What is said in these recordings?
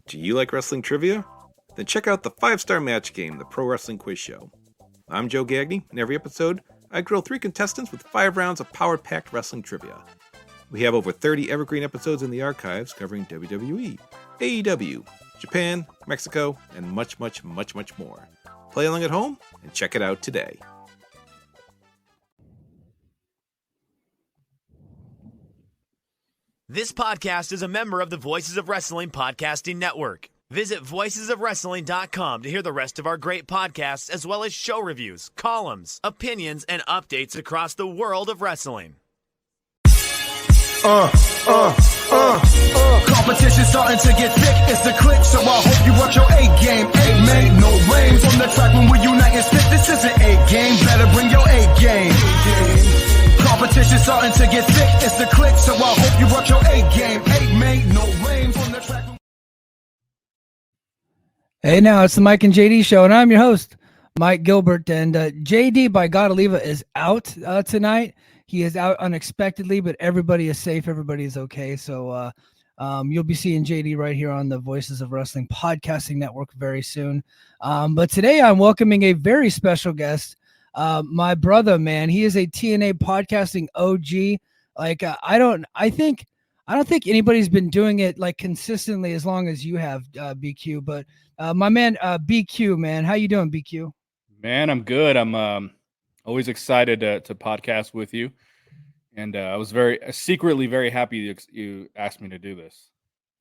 Do you like wrestling trivia? Then check out the 5-Star Match Game, the Pro Wrestling Quiz Show. I'm Joe Gagney, and every episode, I grill 3 contestants with 5 rounds of power-packed wrestling trivia. We have over 30 evergreen episodes in the archives covering WWE, AEW, Japan, Mexico, and much, much, much, much more. Play along at home and check it out today. This podcast is a member of the Voices of Wrestling Podcasting Network. Visit voicesofwrestling.com to hear the rest of our great podcasts, as well as show reviews, columns, opinions, and updates across the world of wrestling. Competition starting to get thick, it's the click, so I hope you work your A game. A man, no rain from the track when we unite and spit. This is an A game, better bring your A game. Competition starting to get thick, it's the click, so I hope you work your A game. A man, no rain from the track. Hey, now it's the Mike and JD show, and I'm your host, Mike Gilbert. And JD by Godaliva is out tonight. He is out unexpectedly, but everybody is safe. Everybody is okay. So you'll be seeing JD right here on the Voices of Wrestling Podcasting Network very soon. But today I'm welcoming a very special guest, my brother, man. He is a TNA podcasting OG. I don't think anybody's been doing it like consistently as long as you have, BQ. But my man, BQ, man, how you doing, BQ? Man, I'm good. I'm always excited to podcast with you, and I was secretly very happy you asked me to do this.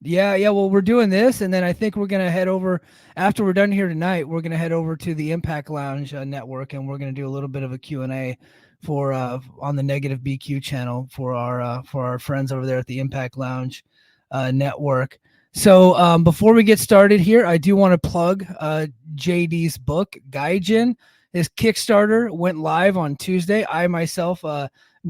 Yeah. Well, we're doing this, and then I think we're gonna head over after we're done here tonight. We're gonna head over to the Impact Lounge network, and we're gonna do a little bit of a Q&A for on the Negative BQ channel for our friends over there at the Impact Lounge network. So before we get started here, I do want to plug JD's book, Gaijin. His Kickstarter went live on Tuesday. I myself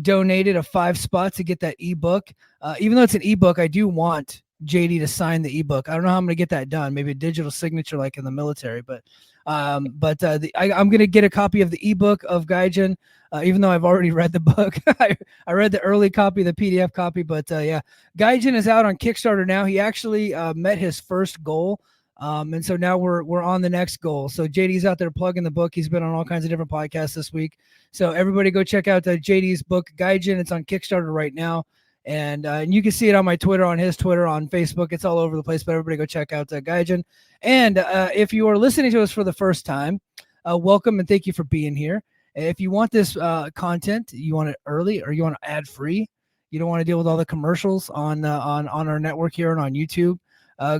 donated a 5 spot to get that ebook. Even though it's an ebook, I do want JD to sign the ebook. I don't know how I'm going to get that done. Maybe a digital signature like in the military, but I'm going to get a copy of the ebook of Gaijin, even though I've already read the book. I read the early copy, the PDF copy, but yeah, Gaijin is out on Kickstarter now. He actually met his first goal. And so now we're on the next goal. So JD's out there plugging the book. He's been on all kinds of different podcasts this week. So everybody go check out JD's book, Gaijin. It's on Kickstarter right now. And you can see it on my Twitter, on his Twitter, on Facebook. It's all over the place, but everybody go check out Gaijin. And if you are listening to us for the first time, welcome and thank you for being here. If you want this content, you want it early or you want it ad free, you don't want to deal with all the commercials on our network here and on YouTube,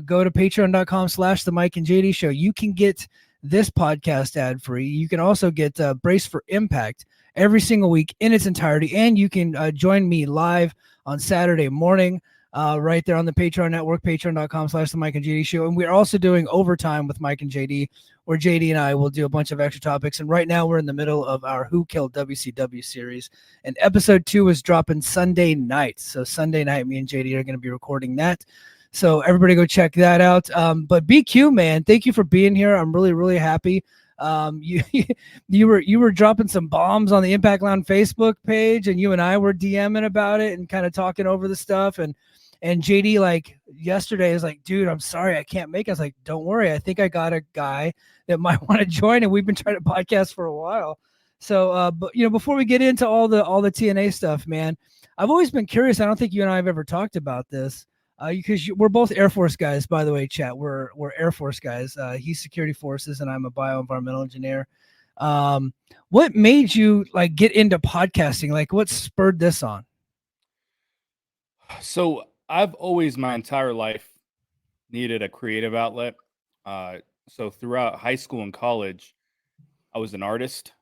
go to patreon.com/the Mike and JD show. You can get this podcast ad free. You can also get Brace for Impact every single week in its entirety. And you can join me live on Saturday morning right there on the Patreon network, patreon.com/the Mike and JD show. And we're also doing Overtime with Mike and JD, where JD and I will do a bunch of extra topics. And right now we're in the middle of our Who Killed WCW series. And episode 2 is dropping Sunday night. So Sunday night, me and JD are going to be recording that. So everybody go check that out. But BQ, man, thank you for being here. I'm really, really happy. You were dropping some bombs on the Impact Lounge Facebook page, and you and I were DMing about it and kind of talking over the stuff. And JD, like yesterday, is like, dude, I'm sorry I can't make it. I was like, don't worry, I think I got a guy that might want to join, and we've been trying to podcast for a while. So, but before we get into all the TNA stuff, man, I've always been curious. I don't think you and I have ever talked about this. Because we're both Air Force guys, by the way, chat. We're Air Force guys. He's security forces, and I'm a bioenvironmental engineer. What made you get into podcasting? What spurred this on? So I've always, my entire life, needed a creative outlet. So throughout high school and college, I was an artist,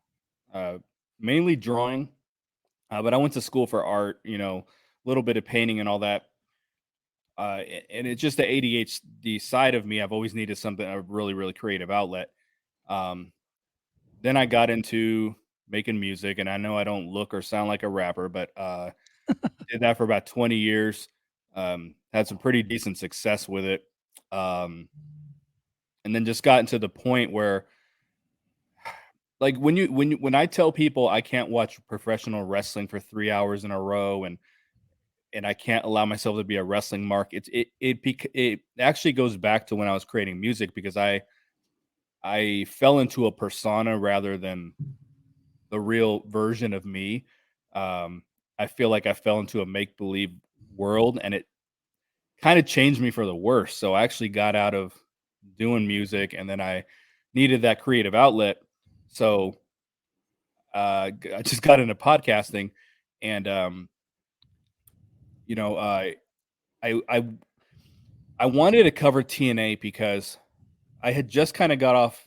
mainly drawing, but I went to school for art. A little bit of painting and all that. And it's just the ADHD side of me. I've always needed something, a really, really creative outlet. Then I got into making music, and I know I don't look or sound like a rapper, but did that for about 20 years. Had some pretty decent success with it. And then just gotten to the point where, when I tell people I can't watch professional wrestling for 3 hours in a row, and and I can't allow myself to be a wrestling mark. It actually goes back to when I was creating music, because I fell into a persona rather than the real version of me. I feel like I fell into a make-believe world, and it kind of changed me for the worse. So I actually got out of doing music, and then I needed that creative outlet. So I just got into podcasting, and I wanted to cover TNA because I had just kind of got off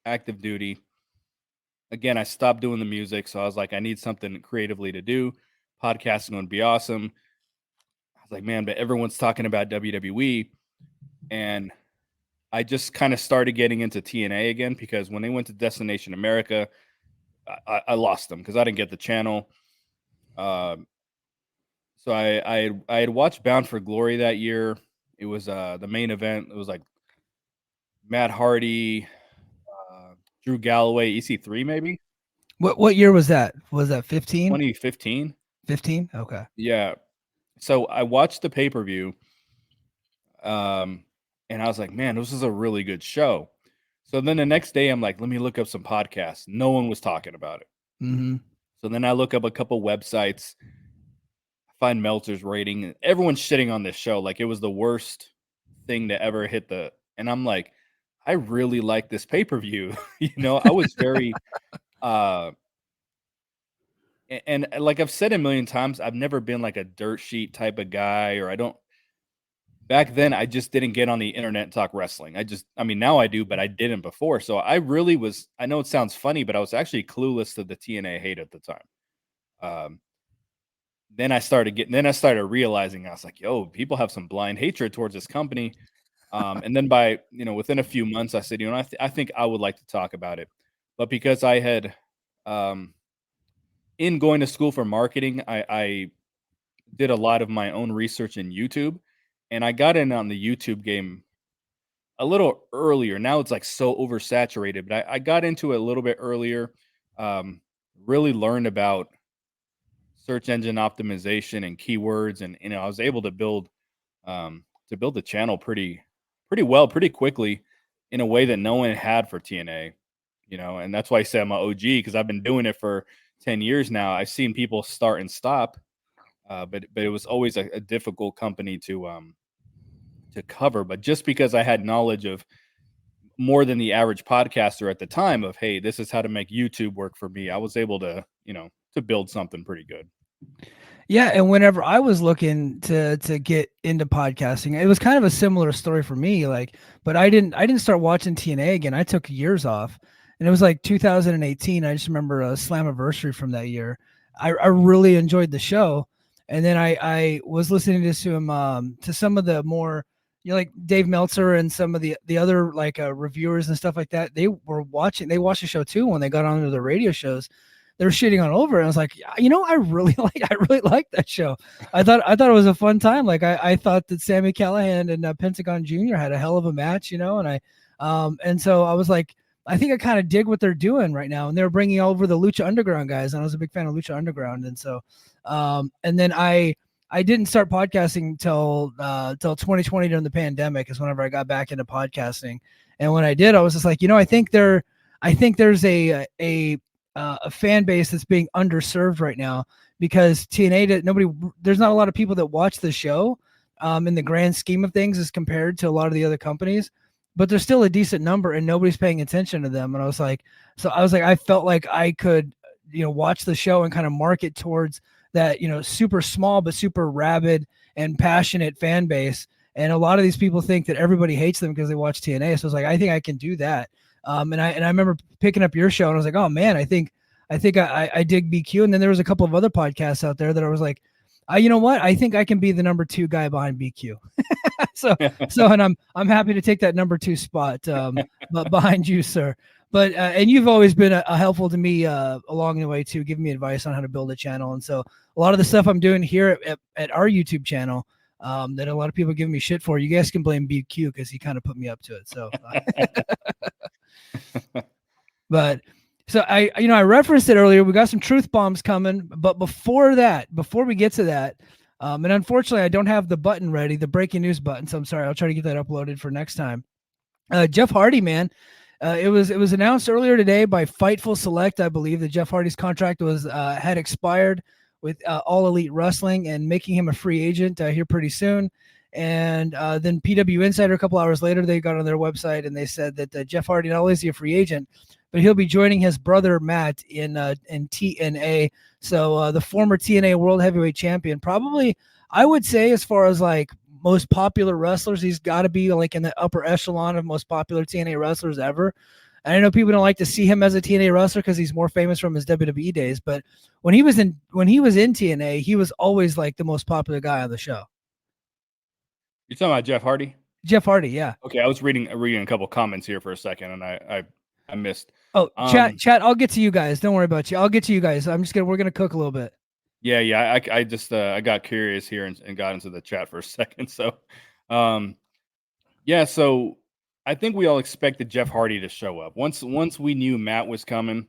active duty. Again, I stopped doing the music, so I was like, I need something creatively to do. Podcasting would be awesome. I was like, man, but everyone's talking about WWE, and I just kind of started getting into TNA again, because when they went to Destination America, I lost them because I didn't get the channel. So I had watched Bound for Glory that year. It was the main event. It was like Matt Hardy, Drew Galloway, EC3 maybe. What year was that? Was that 15? 2015. 15? Okay. Yeah. So I watched the pay-per-view, and I was like, man, this is a really good show. So then the next day, I'm like, let me look up some podcasts. No one was talking about it. Mm-hmm. So then I look up a couple websites, find Meltzer's rating, and everyone's shitting on this show like it was the worst thing to ever hit the. And I'm like, I really like this pay-per-view. I was very, and like I've said a million times, I've never been like a dirt sheet type of guy, or I don't. Back then, I just didn't get on the internet and talk wrestling. I mean, now I do, but I didn't before. So I really was, I know it sounds funny, but I was actually clueless to the TNA hate at the time. Then I started realizing, I was like, yo, people have some blind hatred towards this company. And then within a few months, I said, I think I would like to talk about it. But because I had, in going to school for marketing, I did a lot of my own research in YouTube. And I got in on the YouTube game a little earlier. Now it's like so oversaturated, but I got into it a little bit earlier. Really learned about search engine optimization and keywords, and I was able to build the channel pretty well, pretty quickly, in a way that no one had for TNA. And that's why I say I'm an OG, because I've been doing it for 10 years now. I've seen people start and stop. But it was always a difficult company to cover. But just because I had knowledge of more than the average podcaster at the time of, hey, this is how to make YouTube work for me, I was able to, to build something pretty good. Yeah, and whenever I was looking to get into podcasting, it was kind of a similar story for me. But I didn't start watching TNA again. I took years off, and it was like 2018. I just remember a Slammiversary from that year. I really enjoyed the show. And then I was listening to some of the more, like Dave Meltzer and some of the other reviewers and stuff like that. They watched the show too when they got onto the radio shows. They were shitting on over, and I was like, I really like that show. I thought it was a fun time. I thought that Sami Callihan and Pentagon Jr. had a hell of a match, and so I was like, I think I kind of dig what they're doing right now. And they're bringing over the Lucha Underground guys, and I was a big fan of Lucha Underground. And so, and then I didn't start podcasting till 2020 during the pandemic is whenever I got back into podcasting. And when I did, I was just like, I think there's a fan base that's being underserved right now, because TNA, there's not a lot of people that watch the show, in the grand scheme of things as compared to a lot of the other companies. But there's still a decent number, and nobody's paying attention to them. And I was like, I felt like I could, watch the show and kind of market towards that, super small, but super rabid and passionate fan base. And a lot of these people think that everybody hates them because they watch TNA. So I was like, I think I can do that. And I remember picking up your show, and I was like, oh man, I think I dig BQ. And then there was a couple of other podcasts out there that I was like, you know what? I think I can be the number 2 guy behind BQ. And I'm happy to take that number 2 spot, behind you, sir. But and you've always been a helpful to me along the way too, giving me advice on how to build a channel. And so a lot of the stuff I'm doing here at our YouTube channel, that a lot of people give me shit for, you guys can blame BQ because he kind of put me up to it. So, but. So I referenced it earlier. We got some truth bombs coming, but before we get to that, And unfortunately, I don't have the button ready, the breaking news button. So I'm sorry. I'll try to get that uploaded for next time. Jeff Hardy, man. It was announced earlier today by Fightful Select, I believe, that Jeff Hardy's contract was had expired with All Elite Wrestling and making him a free agent here pretty soon. And then PWInsider a couple hours later, they got on their website and they said that Jeff Hardy not only is he a free agent, but he'll be joining his brother Matt in TNA. So the former TNA World Heavyweight Champion, probably I would say as far as like most popular wrestlers, he's got to be like in the upper echelon of most popular TNA wrestlers ever. And I know people don't like to see him as a TNA wrestler because he's more famous from his WWE days, but when he was in TNA, he was always like the most popular guy on the show. You're talking about Jeff Hardy? Jeff Hardy, yeah. Okay, I was reading a couple comments here for a second, and I missed. Oh, chat. I'll get to you guys. Don't worry about you. I'll get to you guys. We're gonna cook a little bit. Yeah. I just I got curious here and got into the chat for a second. So, So I think we all expected Jeff Hardy to show up once we knew Matt was coming.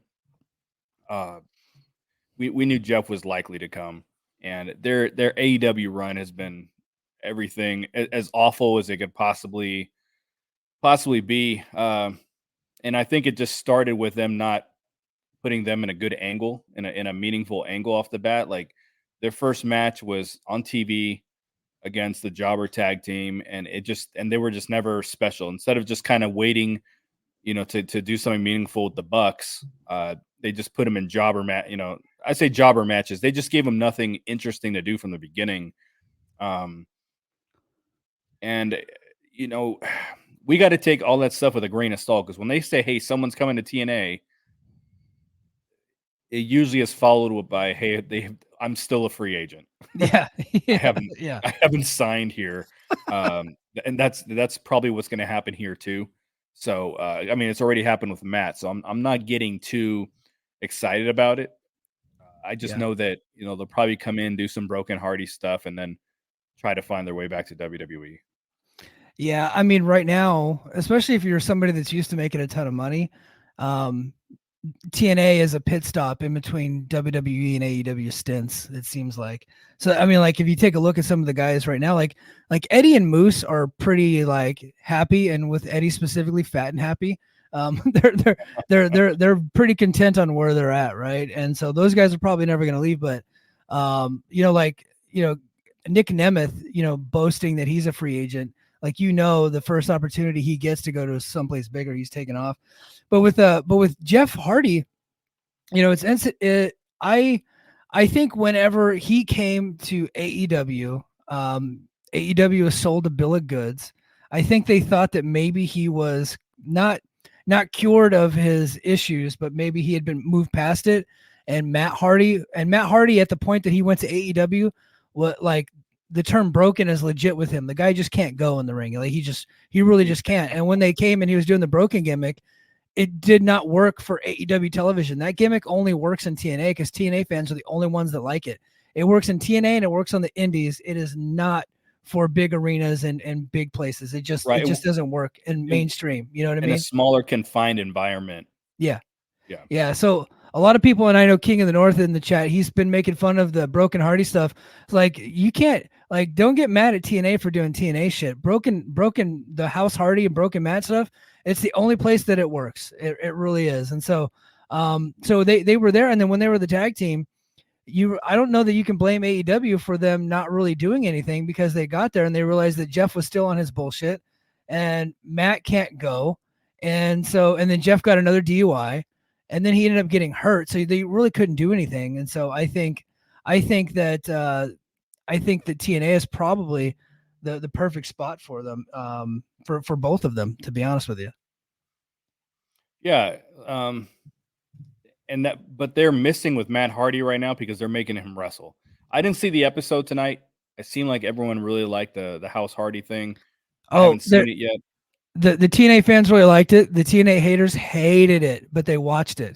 We knew Jeff was likely to come, and their AEW run has been everything as awful as it could possibly be. And I think it just started with them not putting them in a good angle, in a meaningful angle off the bat. Like their first match was on TV against the Jobber tag team, and they were just never special. Instead of just kind of waiting, to do something meaningful with the Bucks, they just put them in jobber I say jobber matches. They just gave them nothing interesting to do from the beginning. And we got to take all that stuff with a grain of salt, because when they say, hey, someone's coming to TNA, it usually is followed by, hey, I'm still a free agent. Yeah. I haven't signed here. And that's probably what's going to happen here too. So, it's already happened with Matt, so I'm not getting too excited about it. I just know that, they'll probably come in, do some Broken Hardy stuff, and then try to find their way back to WWE. Yeah, right now, especially if you're somebody that's used to making a ton of money, TNA is a pit stop in between WWE and AEW stints, it seems like. So, like if you take a look at some of the guys right now, like Eddie and Moose are pretty like happy, and with Eddie specifically, fat and happy. They're pretty content on where they're at, right? And so those guys are probably never going to leave. But Nick Nemeth, boasting that he's a free agent, like the first opportunity he gets to go to someplace bigger, he's taken off. But with Jeff Hardy, I think whenever he came to AEW, AEW was sold a bill of goods. I think they thought that maybe he was not cured of his issues, but maybe he had been moved past it. And Matt Hardy at the point that he went to AEW, the term broken is legit with him. The guy just can't go in the ring. Like he really just can't. And when they came and he was doing the broken gimmick, it did not work for AEW television. That gimmick only works in TNA because TNA fans are the only ones that like it. It works in TNA and it works on the indies. It is not for big arenas and big places. It just doesn't work in mainstream. You know what I mean? In a smaller confined environment. Yeah. So a lot of people, and I know King of the North in the chat, he's been making fun of the Broken Hardy stuff. It's like, you can't, don't get mad at TNA for doing TNA shit. Broken the House Hardy and Broken Matt stuff, it's the only place that it works. It really is. And so they were there, and then when they were the tag team, I don't know that you can blame AEW for them not really doing anything, because they got there and they realized that Jeff was still on his bullshit and Matt can't go. And then Jeff got another DUI, and then he ended up getting hurt. So they really couldn't do anything. And so I think that TNA is probably the perfect spot for them, for both of them, to be honest with you. Yeah. But they're missing with Matt Hardy right now because they're making him wrestle. I didn't see the episode tonight. It seemed like everyone really liked the House Hardy thing. I haven't seen it yet. The TNA fans really liked it. The TNA haters hated it, but they watched it.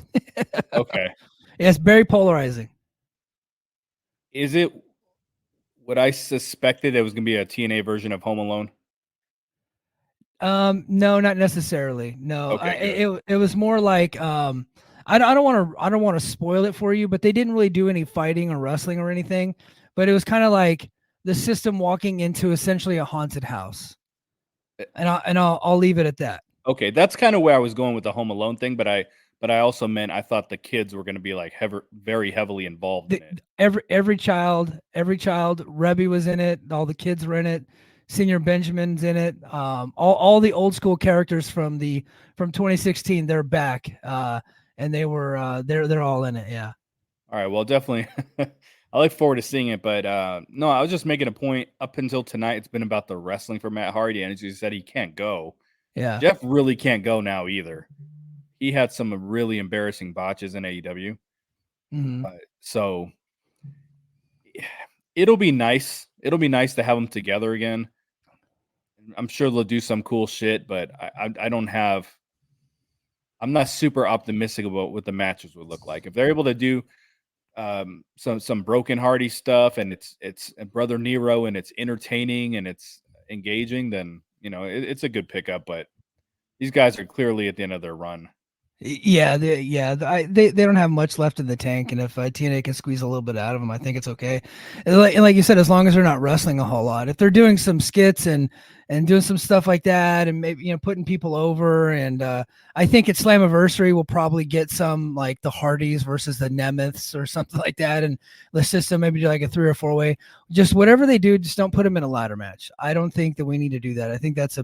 Okay. Yeah, it's very polarizing. Is it what I suspected it was going to be a TNA version of Home Alone? No, not necessarily. No, okay, it was more like I don't want to spoil it for you, but they didn't really do any fighting or wrestling or anything. But it was kind of like the system walking into essentially a haunted house. And I'll leave it at that. Okay, that's kind of where I was going with the Home Alone thing, but I also meant I thought the kids were going to be like very heavily involved in it. Every child, Rebby was in it. All the kids were in it. Senior Benjamin's in it. All the old school characters from 2016, they're back. And they were they're all in it. Yeah. All right. Well, definitely. I look forward to seeing it, but no, I was just making a point. Up until tonight, it's been about the wrestling for Matt Hardy, and as you said, he can't go. Yeah. Jeff really can't go now either. He had some really embarrassing botches in AEW. Mm-hmm. So it'll be nice. It'll be nice to have them together again. I'm sure they'll do some cool shit, but I don't have. I'm not super optimistic about what the matches would look like. If they're able to do some Broken Hardy stuff, and it's Brother Nero, and it's entertaining and it's engaging, then it's a good pickup. But these guys are clearly at the end of their run. Yeah, they don't have much left in the tank, and if TNA can squeeze a little bit out of them, I think it's okay. And like you said, as long as they're not wrestling a whole lot. If they're doing some skits and doing some stuff like that, and maybe putting people over, and I think at Slammiversary we'll probably get some like the Hardys versus the Nemeths or something like that, and the system maybe do like a 3 or 4 way. Just whatever they do, just don't put them in a ladder match. I don't think that we need to do that. I think that's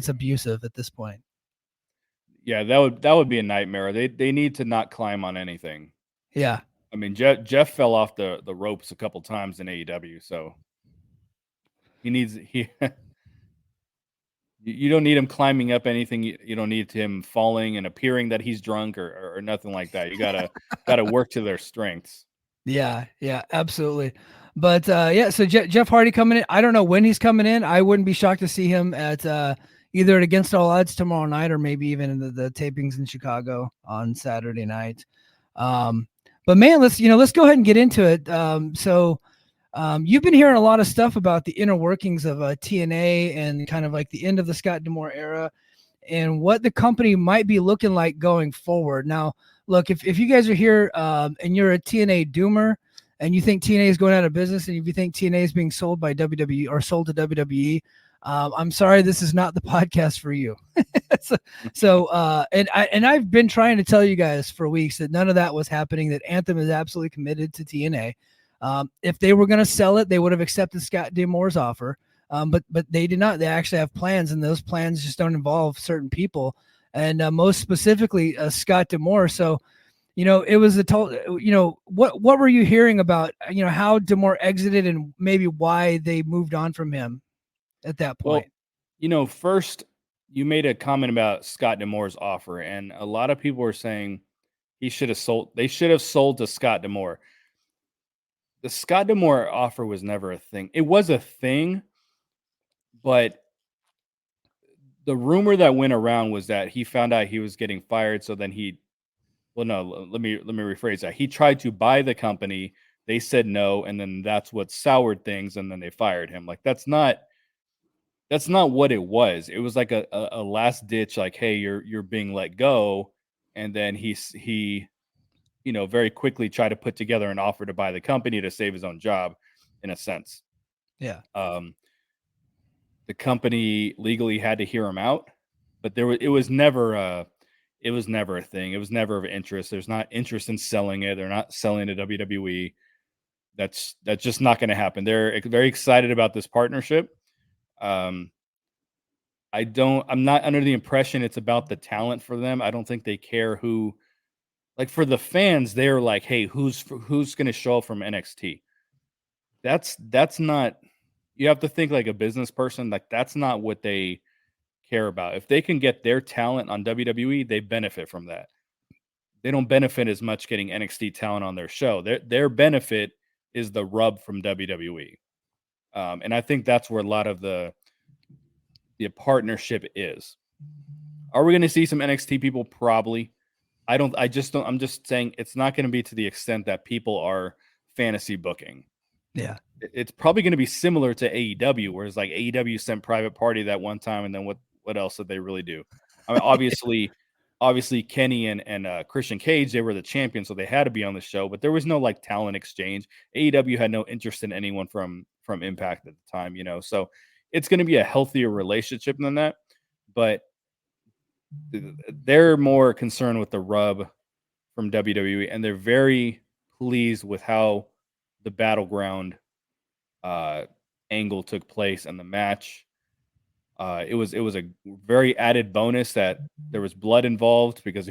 abusive at this point. Yeah, that would be a nightmare. They need to not climb on anything. Yeah. I mean, Jeff fell off the ropes a couple times in AEW, so you don't need him climbing up anything. You don't need him falling and appearing that he's drunk or nothing like that. You gotta work to their strengths. Yeah, absolutely. But so Jeff Hardy coming in. I don't know when he's coming in. I wouldn't be shocked to see him at either at Against All Odds tomorrow night, or maybe even in the tapings in Chicago on Saturday night. But man, let's go ahead and get into it. So you've been hearing a lot of stuff about the inner workings of TNA and kind of like the end of the Scott D'Amore era and what the company might be looking like going forward. Now, look, if you guys are here and you're a TNA doomer and you think TNA is going out of business, and if you think TNA is being sold by WWE or sold to WWE, I'm sorry, this is not the podcast for you. And I've been trying to tell you guys for weeks that none of that was happening, that Anthem is absolutely committed to TNA. If they were going to sell it, they would have accepted Scott D'Amore's offer. But they did not. They actually have plans, and those plans just don't involve certain people, and most specifically Scott D'Amore. So, it was what were you hearing about, how D'Amore exited and maybe why they moved on from him at that point? Well, first you made a comment about Scott D'Amore's offer, and a lot of people were saying they should have sold to Scott D'Amore. The Scott D'Amore offer was never a thing. It was a thing, but the rumor that went around was that he found out he was getting fired. So then let me rephrase that. He tried to buy the company. They said no. And then that's what soured things. And then they fired him. Like, that's not what it was. It was like a last ditch, like, hey, you're being let go. And then he very quickly tried to put together an offer to buy the company to save his own job, in a sense. Yeah. The company legally had to hear him out, but it was never a thing. It was never of interest. There's not interest in selling it. They're not selling to WWE. That's just not going to happen. They're very excited about this partnership. I'm not under the impression it's about the talent for them. I don't think they care who. Like, for the fans, they're like, hey, who's going to show up from NXT? That's not. You have to think like a business person. Like, that's not what they care about. If they can get their talent on WWE, they benefit from that. They don't benefit as much getting NXT talent on their show. Their benefit is the rub from WWE. And I think that's where a lot of the partnership is. Are we going to see some NXT people? Probably. I'm just saying it's not going to be to the extent that people are fantasy booking. Yeah. It's probably going to be similar to AEW, where it's like AEW sent Private Party that one time, and then what else did they really do? I mean, obviously Kenny and Christian Cage, they were the champions, so they had to be on the show, but there was no like talent exchange. AEW had no interest in anyone from Impact at the time, so it's going to be a healthier relationship than that, but they're more concerned with the rub from WWE, and they're very pleased with how the Battleground angle took place and the match. It was a very added bonus that there was blood involved, because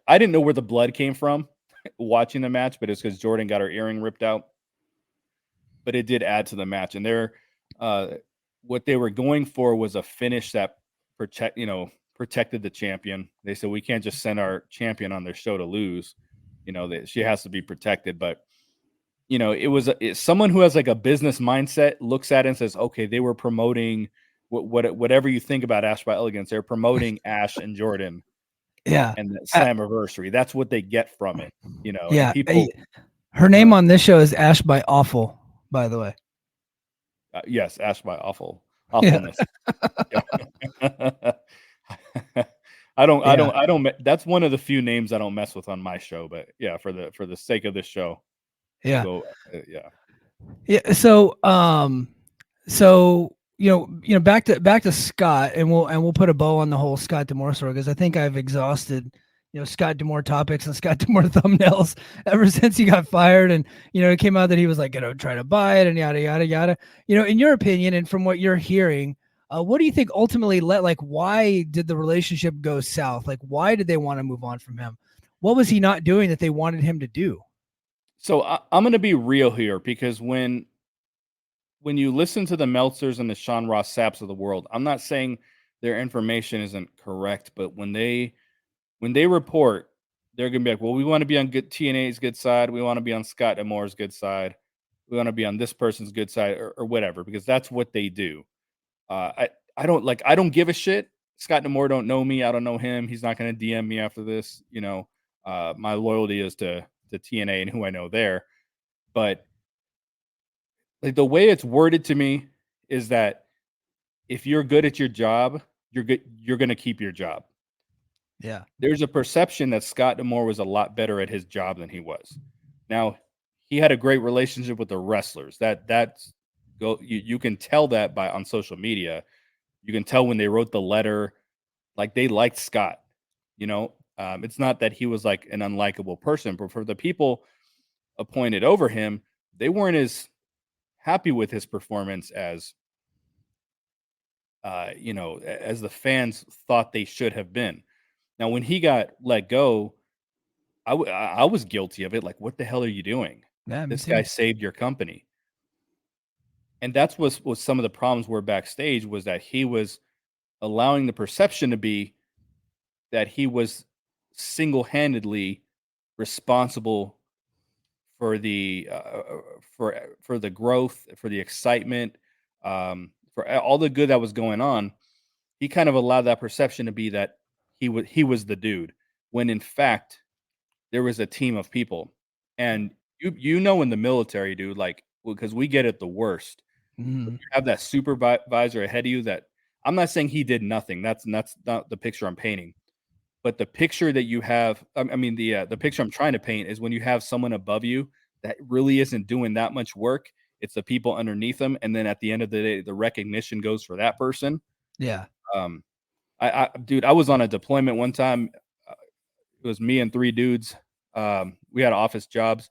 I didn't know where the blood came from watching the match, but it's because Jordan got her earring ripped out. But it did add to the match, and what they were going for was a finish that protected the champion. They said, we can't just send our champion on their show to lose. She has to be protected. But it's someone who has like a business mindset looks at it and says, okay, they were promoting whatever you think about Ash by Elegance, they're promoting Ash and Jordan. Yeah. And the Slammiversary. That's what they get from it. Yeah. People, her name on this show is Ash by Awful, by the way. Yes, Ash by Awfulness. Yeah. I don't. That's one of the few names I don't mess with on my show. But yeah, for the sake of this show. Yeah. Yeah. Yeah. So back to Scott, and we'll put a bow on the whole Scott D'Amore story, because I think I've exhausted Scott D'Amore topics and Scott D'Amore thumbnails ever since he got fired, and it came out that he was like going to try to buy it and yada yada yada. In your opinion, and from what you're hearing, what do you think ultimately why did the relationship go south? Like, why did they want to move on from him? What was he not doing that they wanted him to do? So I'm going to be real here, because when you listen to the Meltzers and the Sean Ross Sapps of the world, I'm not saying their information isn't correct, but when they report, they're going to be like, well, we want to be on TNA's good side. We want to be on Scott D'Amore's good side. We want to be on this person's good side, or whatever, because that's what they do. I don't give a shit. Scott D'Amore don't know me. I don't know him. He's not going to DM me after this. My loyalty is to TNA and who I know there. But like, the way it's worded to me is that if you're good at your job, you're going to keep your job. Yeah. There's a perception that Scott D'Amore was a lot better at his job than he was. Now, he had a great relationship with the wrestlers. You can tell that on social media. You can tell when they wrote the letter, like, they liked Scott. It's not that he was like an unlikable person, but for the people appointed over him, they weren't as happy with his performance as as the fans thought they should have been. Now, when he got let go, I was guilty of it. Like, what the hell are you doing? Yeah, this guy saved your company. And that's what some of the problems were backstage, was that he was allowing the perception to be that he was single-handedly responsible for the for the growth, for the excitement, for all the good that was going on. He kind of allowed that perception to be that he was the dude, when in fact there was a team of people. And in the military, dude, like, because we get it the worst. Mm-hmm. You have that supervisor ahead of you that, I'm not saying he did nothing. That's not the picture I'm painting. But the picture that you have, the picture I'm trying to paint is when you have someone above you that really isn't doing that much work. It's the people underneath them. And then at the end of the day, the recognition goes for that person. Yeah. I was on a deployment one time. It was me and 3 dudes. We had office jobs,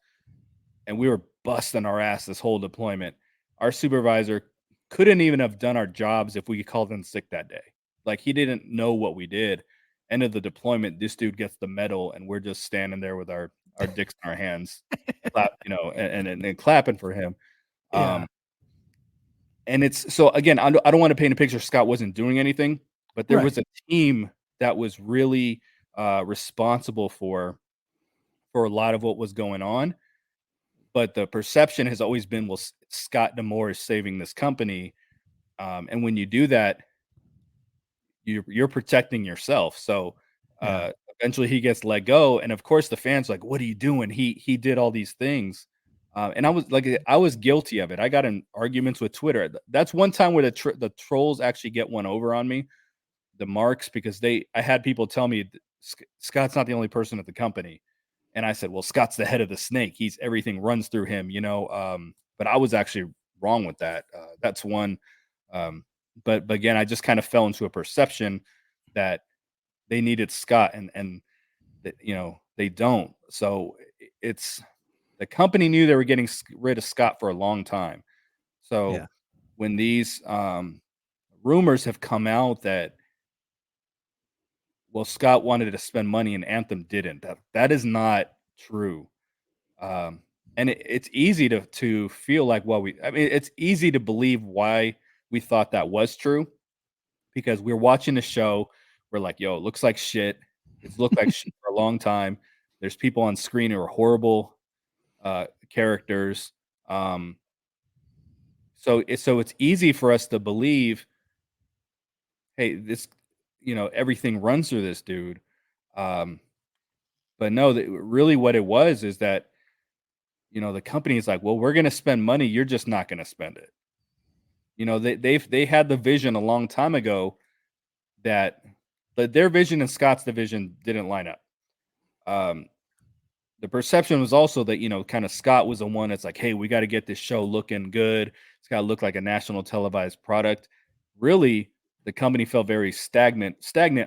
and we were busting our ass this whole deployment. Our supervisor couldn't even have done our jobs if we called in sick that day. Like, he didn't know what we did. End of the deployment, this dude gets the medal, and we're just standing there with our dicks in our hands, and clapping for him. Yeah. And it's, so again, I don't want to paint a picture Scott wasn't doing anything, but there was a team that was really responsible for a lot of what was going on. But the perception has always been, well, Scott D'Amore is saving this company. And when you do that, you're protecting yourself. So eventually he gets let go. And of course the fans are like, what are you doing? He did all these things. And I was guilty of it. I got in arguments with Twitter. That's one time where the trolls actually get one over on me, the marks, because I had people tell me Scott's not the only person at the company. And I said, well, Scott's the head of the snake. Everything runs through him, but I was actually wrong with that. That's one. But again, I just kind of fell into a perception that they needed Scott and that, they don't. So it's the company knew they were getting rid of Scott for a long time. So when these rumors have come out that, well, Scott wanted to spend money and Anthem didn't, that is not true. And it's easy to feel like, it's easy to believe why we thought that was true, because we're watching the show. We're like, yo, it looks like shit. It's looked like shit for a long time. There's people on screen who are horrible characters. So it's easy for us to believe, hey, this, everything runs through this dude. But no, really what it was is that, the company is like, well, we're going to spend money. You're just not going to spend it. They had the vision a long time ago that their vision and Scott's division didn't line up. The perception was also that, kind of Scott was the one that's like, hey, we got to get this show looking good. It's got to look like a national televised product. Really, the company felt very stagnant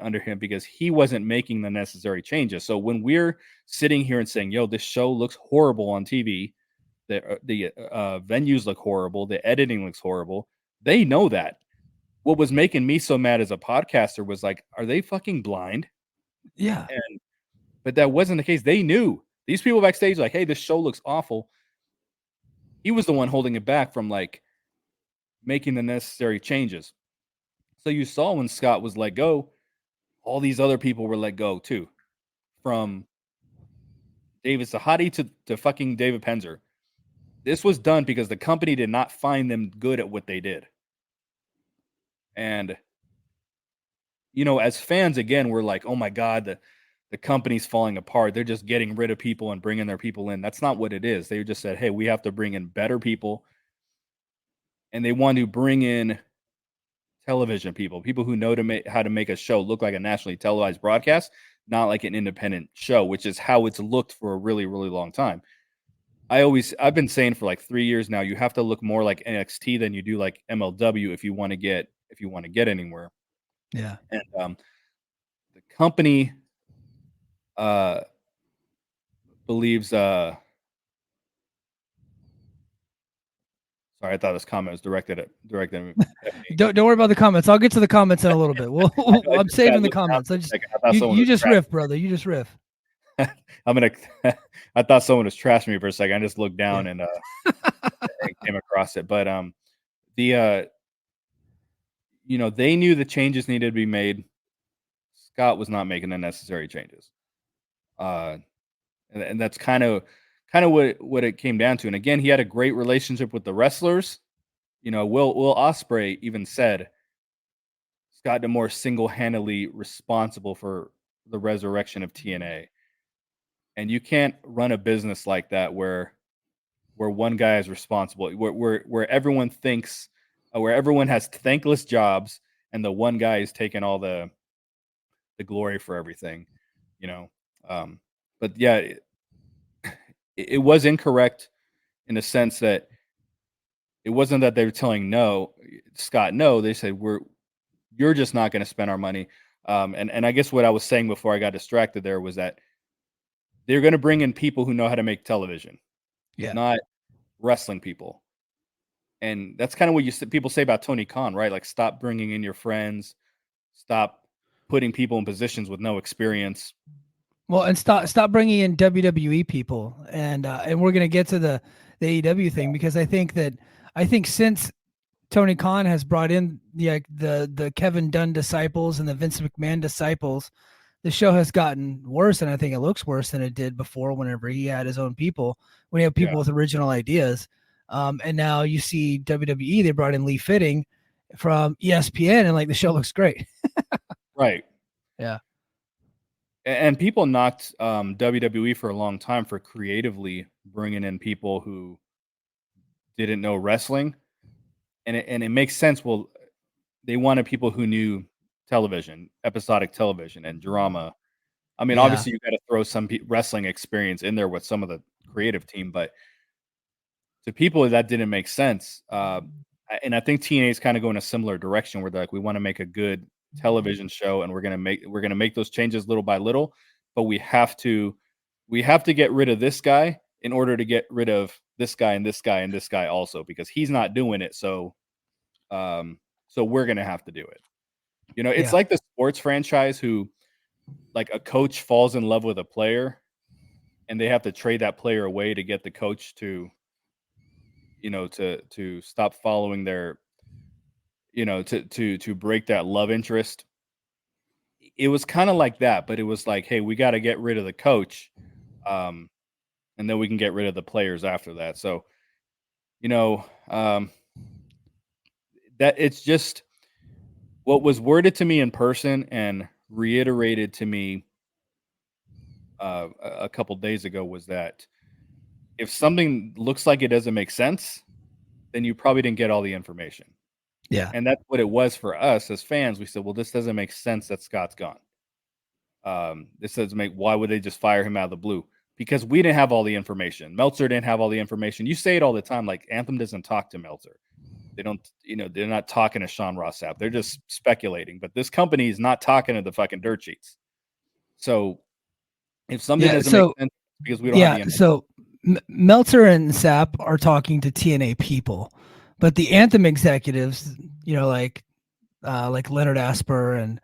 under him because he wasn't making the necessary changes. So when we're sitting here and saying, yo, this show looks horrible on TV, the venues look horrible, the editing looks horrible, they know that. What was making me so mad as a podcaster was like, are they fucking blind? Yeah. But that wasn't the case. They knew. These people backstage like, hey, this show looks awful. He was the one holding it back from like making the necessary changes. So you saw when Scott was let go, all these other people were let go too. From David Sahadi to fucking David Penzer. This was done because the company did not find them good at what they did. And, as fans, again, we're like, oh my God, the company's falling apart. They're just getting rid of people and bringing their people in. That's not what it is. They just said, hey, we have to bring in better people. And they want to bring in television people who know how to make a show look like a nationally televised broadcast, not like an independent show, which is how it's looked for a really, really long time. I've been saying for like 3 years now, you have to look more like NXT than you do like MLW if you want to get anywhere. Yeah. And the company believes sorry, I thought this comment was directed at me. Don't worry about the comments. I'll get to the comments in a little bit. I'm saving the comments. You just riff, brother. You just riff. I thought someone was trashing me for a second. I just looked down and came across it. But they knew the changes needed to be made. Scott was not making the necessary changes. And that's kind of what it came down to. And again, he had a great relationship with the wrestlers. Will Ospreay even said Scott D'Amore single-handedly responsible for the resurrection of TNA. And you can't run a business like that where one guy is responsible, where everyone thinks, where everyone has thankless jobs, and the one guy is taking all the glory for everything, But yeah, it was incorrect in the sense that it wasn't that they were telling Scott no. They said you're just not going to spend our money. And I guess what I was saying before I got distracted there was that they're going to bring in people who know how to make television, not wrestling people. And that's kind of what people say about Tony Khan, right? Like, stop bringing in your friends, stop putting people in positions with no experience. Well, and stop bringing in WWE people, and we're gonna get to the AEW thing because I think since Tony Khan has brought in the Kevin Dunn disciples and the Vince McMahon disciples, the show has gotten worse, and I think it looks worse than it did before. Whenever he had his own people, when he had people with original ideas, and now you see WWE, they brought in Lee Fitting from ESPN, and like the show looks great. Right. Yeah. And people knocked WWE for a long time for creatively bringing in people who didn't know wrestling, and it makes sense. Well, they wanted people who knew television, episodic television, and drama, I mean, Yeah. obviously you got to throw some wrestling experience in there with some of the creative team, but to people that didn't make sense. And I think TNA is kind of going a similar direction where they're like, we want to make a good television show, and we're gonna make those changes little by little, but we have to get rid of this guy in order to get rid of this guy and this guy and this guy also, because he's not doing it. So we're gonna have to do it. You know, it's like the sports franchise who, like, a coach falls in love with a player and they have to trade that player away to get the coach to, you know, to stop following their, you know, to break that love interest. It was kind of like that, but it was like, hey, we got to get rid of the coach, and then we can get rid of the players after that. So, you know, that it's just what was worded to me in person and reiterated to me a couple days ago was that if something looks like it doesn't make sense, then you probably didn't get all the information. Yeah. And that's what it was for us as fans. We said, well, this doesn't make sense that Scott's gone. This doesn't make, why would they just fire him out of the blue? Because we didn't have all the information. Meltzer didn't have all the information. You say it all the time, like Anthem doesn't talk to Meltzer. They don't, you know, they're not talking to Sean Ross Sapp. They're just speculating. But this company is not talking to the fucking dirt sheets. So if something doesn't make sense, because we don't have the information. So Meltzer and Sapp are talking to TNA people, but the Anthem executives, you know, like Leonard Asper and,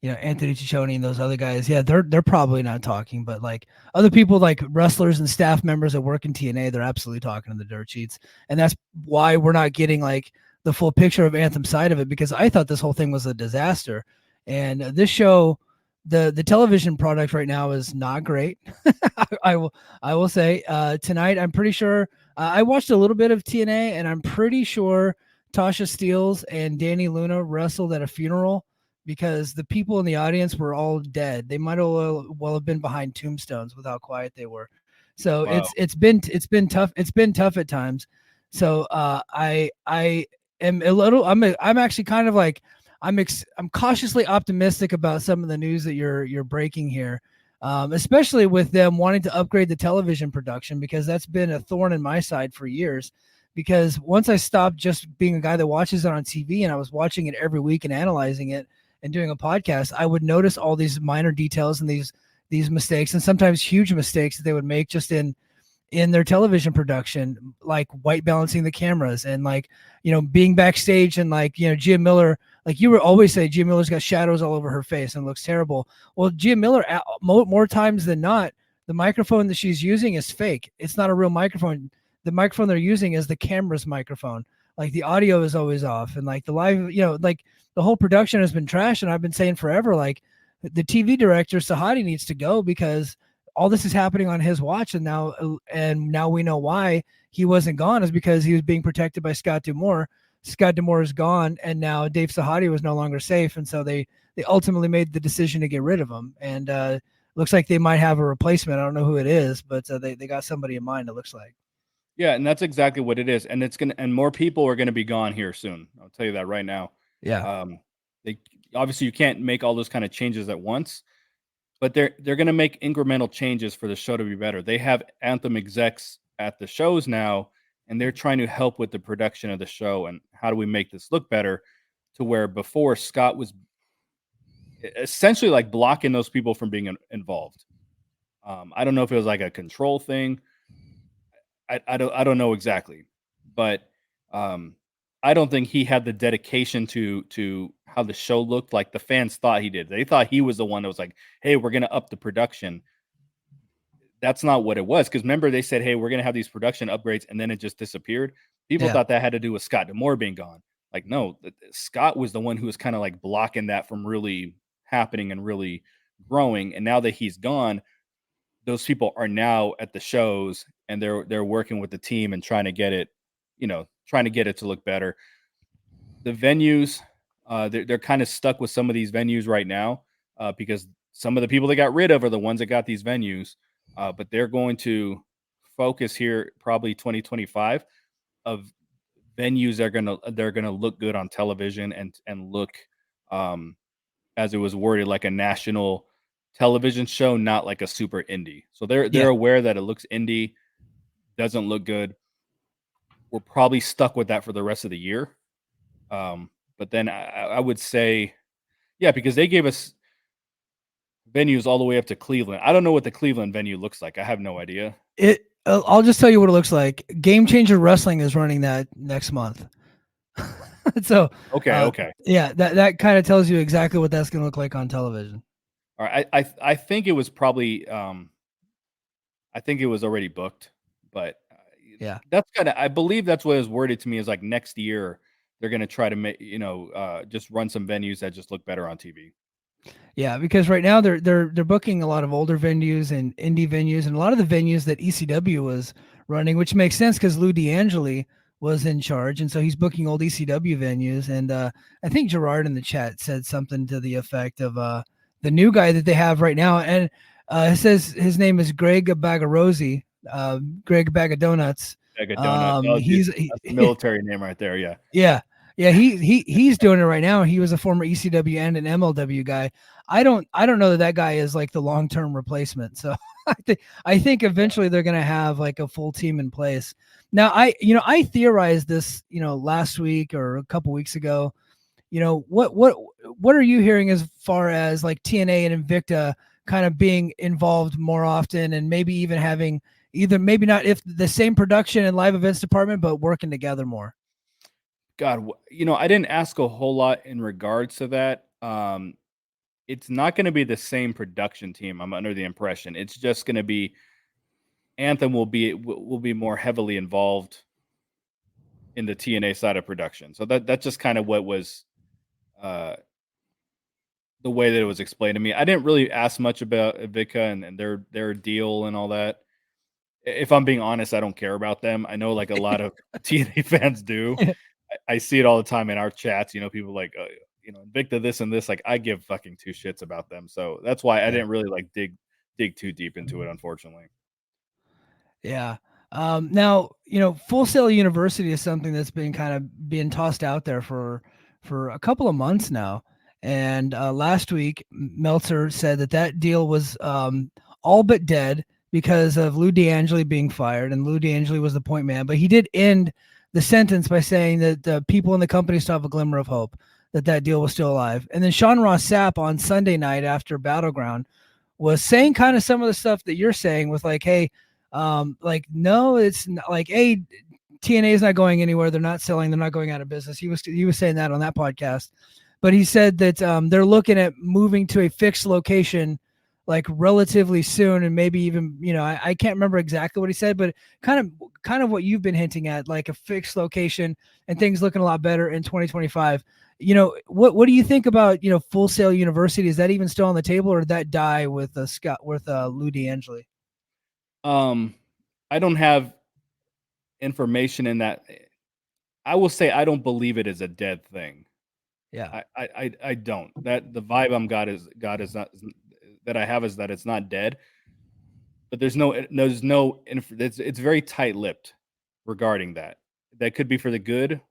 you know, Anthony Ciccione and those other guys, yeah, they're probably not talking, but like other people, like wrestlers and staff members that work in TNA, they're absolutely talking to the dirt sheets. And that's why we're not getting like the full picture of Anthem's side of it, because I thought this whole thing was a disaster. And this show, the television product right now is not great. I will say tonight, I'm pretty sure I watched a little bit of TNA, and I'm pretty sure Tasha Steelz and Danny Luna wrestled at a funeral, because the people in the audience were all dead. They might well have been behind tombstones with how quiet they were. So Wow. it's been tough. It's been tough at times. So I am a little. I'm actually kind of like I'm cautiously optimistic about some of the news that you're breaking here, especially with them wanting to upgrade the television production, because that's been a thorn in my side for years. Because once I stopped just being a guy that watches it on TV and I was watching it every week and analyzing it and doing a podcast, I would notice all these minor details and these mistakes, and sometimes huge mistakes that they would make just in their television production, like white balancing the cameras and, like, you know, being backstage and, like, you know, Gia Miller, like you were always say Gia Miller's got shadows all over her face and looks terrible. Well, Gia Miller, more times than not, the microphone that she's using is fake. It's not a real microphone. The microphone they're using is the camera's microphone. Like the audio is always off, and like the live, you know, like the whole production has been trash. And I've been saying forever, like the TV director Sahadi needs to go, because all this is happening on his watch. And now we know why he wasn't gone, is because he was being protected by Scott D'Amore. Scott D'Amore is gone, and now Dave Sahadi was no longer safe. And so they ultimately made the decision to get rid of him. And looks like they might have a replacement. I don't know who it is, but they got somebody in mind, it looks like. Yeah, and that's exactly what it is. And and more people are gonna be gone here soon. I'll tell you that right now. Yeah. They obviously, you can't make all those kind of changes at once, but they're gonna make incremental changes for the show to be better. They have Anthem execs at the shows now, and they're trying to help with the production of the show and how do we make this look better, to where before Scott was essentially like blocking those people from being involved. I don't know if it was like a control thing. I don't know exactly, but I don't think he had the dedication to how the show looked like the fans thought he did. They thought he was the one that was like, hey, we're going to up the production. That's not what it was. Because remember, they said, hey, we're going to have these production upgrades, and then it just disappeared. People thought that had to do with Scott D'Amore being gone. Like, no, Scott was the one who was kind of like blocking that from really happening and really growing. And now that he's gone, those people are now at the shows, and they're working with the team and trying to get it, trying to get it to look better. The venues, they're kind of stuck with some of these venues right now because some of the people they got rid of are the ones that got these venues. But they're going to focus here probably 2025 of venues they're gonna look good on television and look as it was worded, like a national television show, not like a super indie. So they're Yeah. aware that it looks indie, doesn't look good. We're probably stuck with that for the rest of the year. But then I would say, yeah, because they gave us venues all the way up to Cleveland. I don't know what the Cleveland venue looks like. I have no idea. I'll just tell you what it looks like. Game Changer Wrestling is running that next month. So Okay. yeah, that kind of tells you exactly what that's going to look like on television. All right. I think it was probably I think it was already booked, but Yeah. that's kind of, I believe that's what was worded to me, is like next year they're going to try to make, just run some venues that just look better on TV. Yeah, because right now they're booking a lot of older venues and indie venues, and a lot of the venues that ECW was running, which makes sense because Lou D'Angeli was in charge, and so he's booking old ECW venues. And I think Gerard in the chat said something to the effect of the new guy that they have right now, and it says his name is Greg Bagarosi, Greg Bag of Donuts. Bag of Donuts. Oh, He's that's a military name right there. Yeah. Yeah, he's doing it right now. He was a former ECW and an MLW guy. I don't know that guy is like the long-term replacement. So I think eventually they're going to have like a full team in place. Now I theorized this, last week or a couple weeks ago. What are you hearing as far as like TNA and Invicta kind of being involved more often, and maybe even having maybe not if the same production and live events department, but working together more? God, I didn't ask a whole lot in regards to that. It's not going to be the same production team. I'm under the impression it's just going to be Anthem will be more heavily involved in the TNA side of production. So that's just kind of what was the way that it was explained to me. I didn't really ask much about Invicta and their deal and all that. If I'm being honest, I don't care about them. I know like a lot of TNA fans do. I see it all the time in our chats. People like, Invicta this and this. Like, I give fucking two shits about them. So that's why I didn't really like dig too deep into it, unfortunately. Yeah. Now, Full Sail University is something that's been kind of being tossed out there for a couple of months now. And last week, Meltzer said that deal was all but dead because of Lou D'Angeli being fired, and Lou D'Angeli was the point man. But he did end the sentence by saying that the people in the company still have a glimmer of hope that deal was still alive. And then Sean Ross Sapp on Sunday night after Battleground was saying kind of some of the stuff that you're saying with like, hey, no, it's not like, hey, TNA is not going anywhere. They're not selling. They're not going out of business. He was saying that on that podcast, but he said that they're looking at moving to a fixed location like relatively soon, and maybe even, I can't remember exactly what he said, but kind of what you've been hinting at, like a fixed location and things looking a lot better in 2025. What do you think about, Full Sail University? Is that even still on the table, or did that die with Lou D'Angeli? I don't have information in that. I will say I don't believe it is a dead thing. Yeah. I don't. That the vibe is not that I have is that it's not dead. But it's very tight-lipped regarding that. That could be for the good,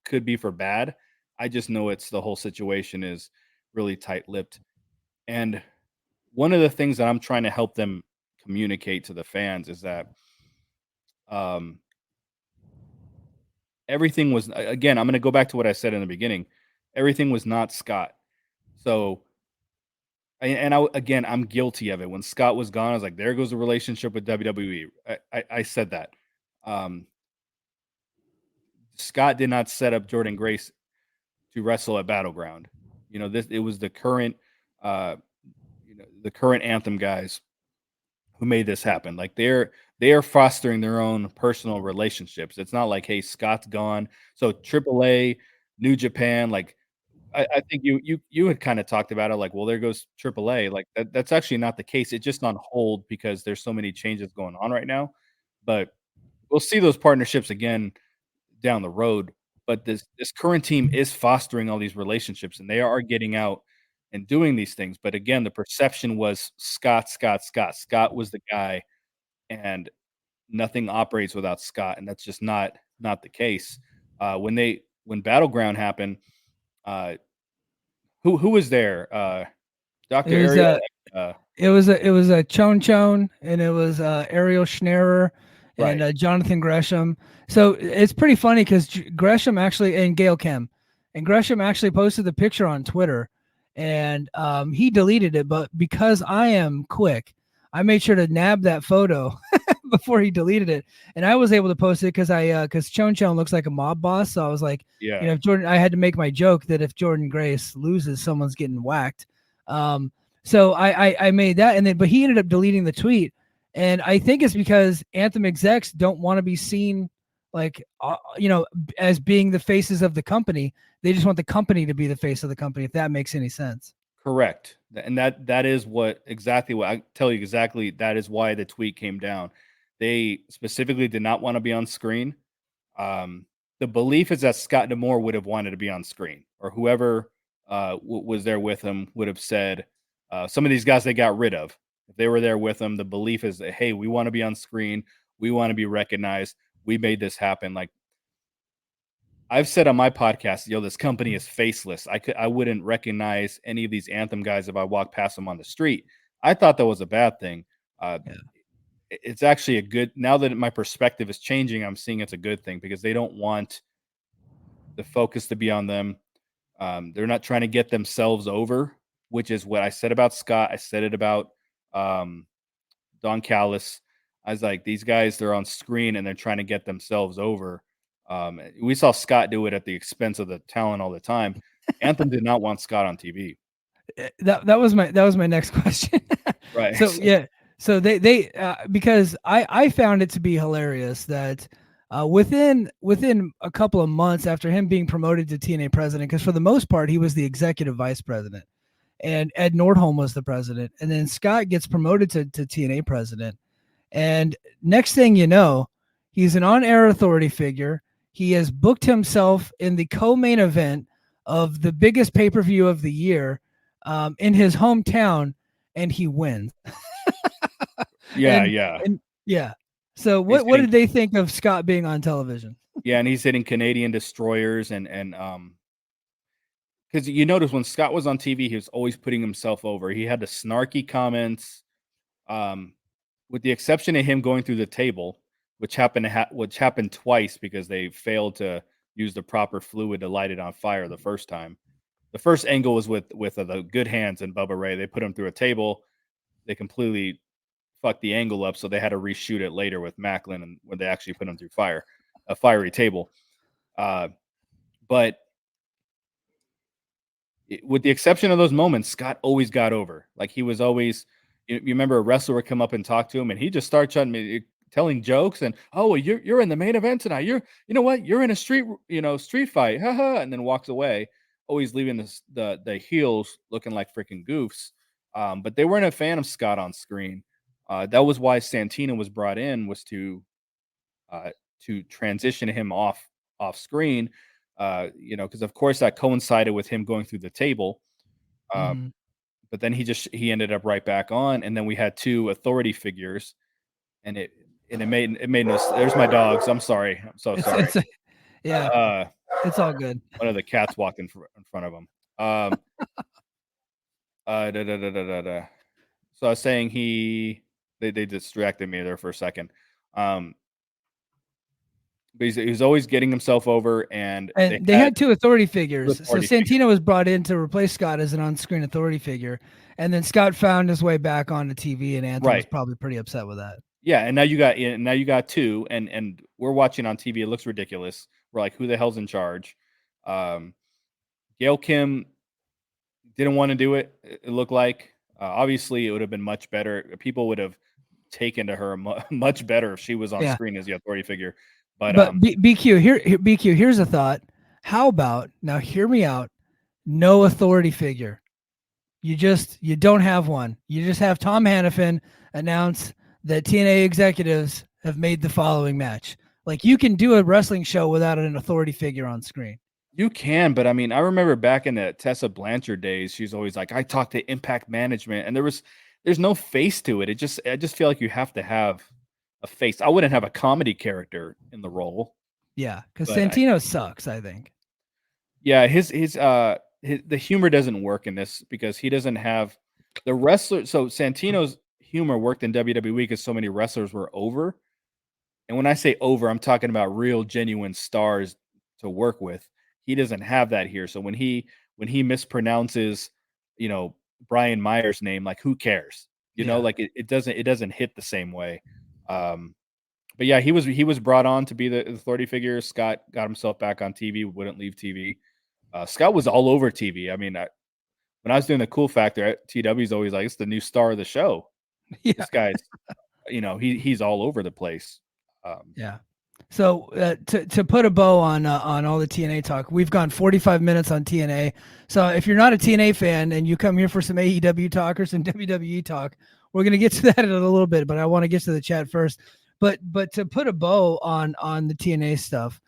could be for bad. I just know it's the whole situation is really tight-lipped. And one of the things that I'm trying to help them communicate to the fans is that everything was, again, I'm going to go back to what I said in the beginning. Everything was not Scott. So, I'm guilty of it. When Scott was gone, I was like, there goes the relationship with WWE. I said that. Scott did not set up Jordan Grace to wrestle at Battleground. It was the current, the current Anthem guys who made this happen. Like they are fostering their own personal relationships. It's not like, hey, Scott's gone, so AAA, New Japan, like I think you had kind of talked about it, like, well, there goes AAA. Like that's actually not the case. It's just on hold because there's so many changes going on right now. But we'll see those partnerships again down the road. But this current team is fostering all these relationships, and they are getting out and doing these things. But again, the perception was Scott. Scott was the guy, and nothing operates without Scott, and that's just not the case. When Battleground happened, who was there? Dr. It was Ariel. it was a Chon Chon, and it was Ariel Schnerer and Right. Jonathan Gresham. So it's pretty funny because Gresham actually and Gail Kim, and Gresham actually posted the picture on Twitter, and he deleted it. But because I am quick, I made sure to nab that photo before he deleted it, and I was able to post it because Chon Chon looks like a mob boss. So I was like, Yeah. you know, if Jordan, I had to make my joke that if Jordan Grace loses, someone's getting whacked. So I made that, and then but he ended up deleting the tweet, and I think it's because Anthem execs don't want to be seen like as being the faces of the company. They just want the company to be the face of the company, if that makes any sense. Correct. And that is exactly what I tell you exactly. That is why the tweet came down. They specifically did not want to be on screen. The belief is that Scott D'Amore would have wanted to be on screen, or whoever was there with him would have said, some of these guys they got rid of. If they were there with him, the belief is that, hey, we want to be on screen. We want to be recognized. We made this happen. Like I've said on my podcast, this company is faceless. I wouldn't recognize any of these Anthem guys if I walked past them on the street. I thought that was a bad thing. It's actually a good, now that my perspective is changing, I'm seeing it's a good thing because they don't want the focus to be on them. They're not trying to get themselves over, which is what I said about Scott. I said it about Don Callis. I was like, these guys, they're on screen and they're trying to get themselves over. We saw Scott do it at the expense of the talent all the time. Anthem did not want Scott on TV. That was my next question. Right. So they because I found it to be hilarious that within a couple of months after him being promoted to TNA president, because for the most part he was the executive vice president, and Ed Nordholm was the president, and then Scott gets promoted to TNA president, and next thing you know, he's an on-air authority figure. He has booked himself in the co-main event of the biggest pay-per-view of the year in his hometown, and he wins. Yeah. So what did they think of Scott being on television? Yeah, and he's hitting Canadian destroyers and because you notice when Scott was on TV, he was always putting himself over. He had the snarky comments, with the exception of him going through the table, which happened twice because they failed to use the proper fluid to light it on fire the first time. The first angle was with the Good Hands and Bubba Ray. They put him through a table. They completely fucked the angle up, so they had to reshoot it later with Macklin, and when they actually put him through a fiery table. But with the exception of those moments, Scott always got over. Like he was always. You remember a wrestler would come up and talk to him, and he just starts telling jokes and, oh, well, you're in the main event tonight. You know what? You're in a street fight, haha, and then walks away, always leaving the heels looking like freaking goofs. But they weren't a fan of Scott on screen. That was why Santina was brought in, was to transition him off screen. Because of course that coincided with him going through the table. But then he ended up right back on, and then we had two authority figures, and it made no. There's my dogs. I'm sorry. I'm so sorry. It's all good. One of the cats walked in front of him. So I was saying they distracted me there for a second. But he's always getting himself over, and they had two authority figures. So Santino was brought in to replace Scott as an on-screen authority figure, and then Scott found his way back onto TV, and Anthem was probably pretty upset with that. Yeah, and now you got two, and we're watching on TV. It looks ridiculous. We're like, who the hell's in charge? Gail Kim didn't want to do it. It looked like obviously it would have been much better. People would have taken to her much better if she was on screen as the authority figure. But BQ, here's a thought. How about, now hear me out, no authority figure. You don't have one. You just have Tom Hannafin announce that TNA executives have made the following match. Like, you can do a wrestling show without an authority figure on screen. You can, but I mean, I remember back in the Tessa Blanchard days, she's always like, I talked to Impact Management, and there's no face to it. I just feel like you have to have a face. I wouldn't have a comedy character in the role. Yeah, because Santino sucks, I think. Yeah, his the humor doesn't work in this because he doesn't have the wrestler. So Santino's humor worked in WWE because so many wrestlers were over. And when I say over, I'm talking about real, genuine stars to work with. He doesn't have that here. So when he mispronounces, Brian Myers' name, like who cares? Like it doesn't hit the same way. But yeah, he was brought on to be the authority figure. Scott got himself back on TV, wouldn't leave TV. Scott was all over TV. I mean, when I was doing the Cool Factor, TW's always like, it's the new star of the show. Yeah. This guy's, he's all over the place. Yeah. So to put a bow on all the TNA talk, we've gone 45 minutes on TNA. So if you're not a TNA fan and you come here for some AEW talk or some WWE talk, we're going to get to that in a little bit, but I want to get to the chat first. But to put a bow on the TNA stuff,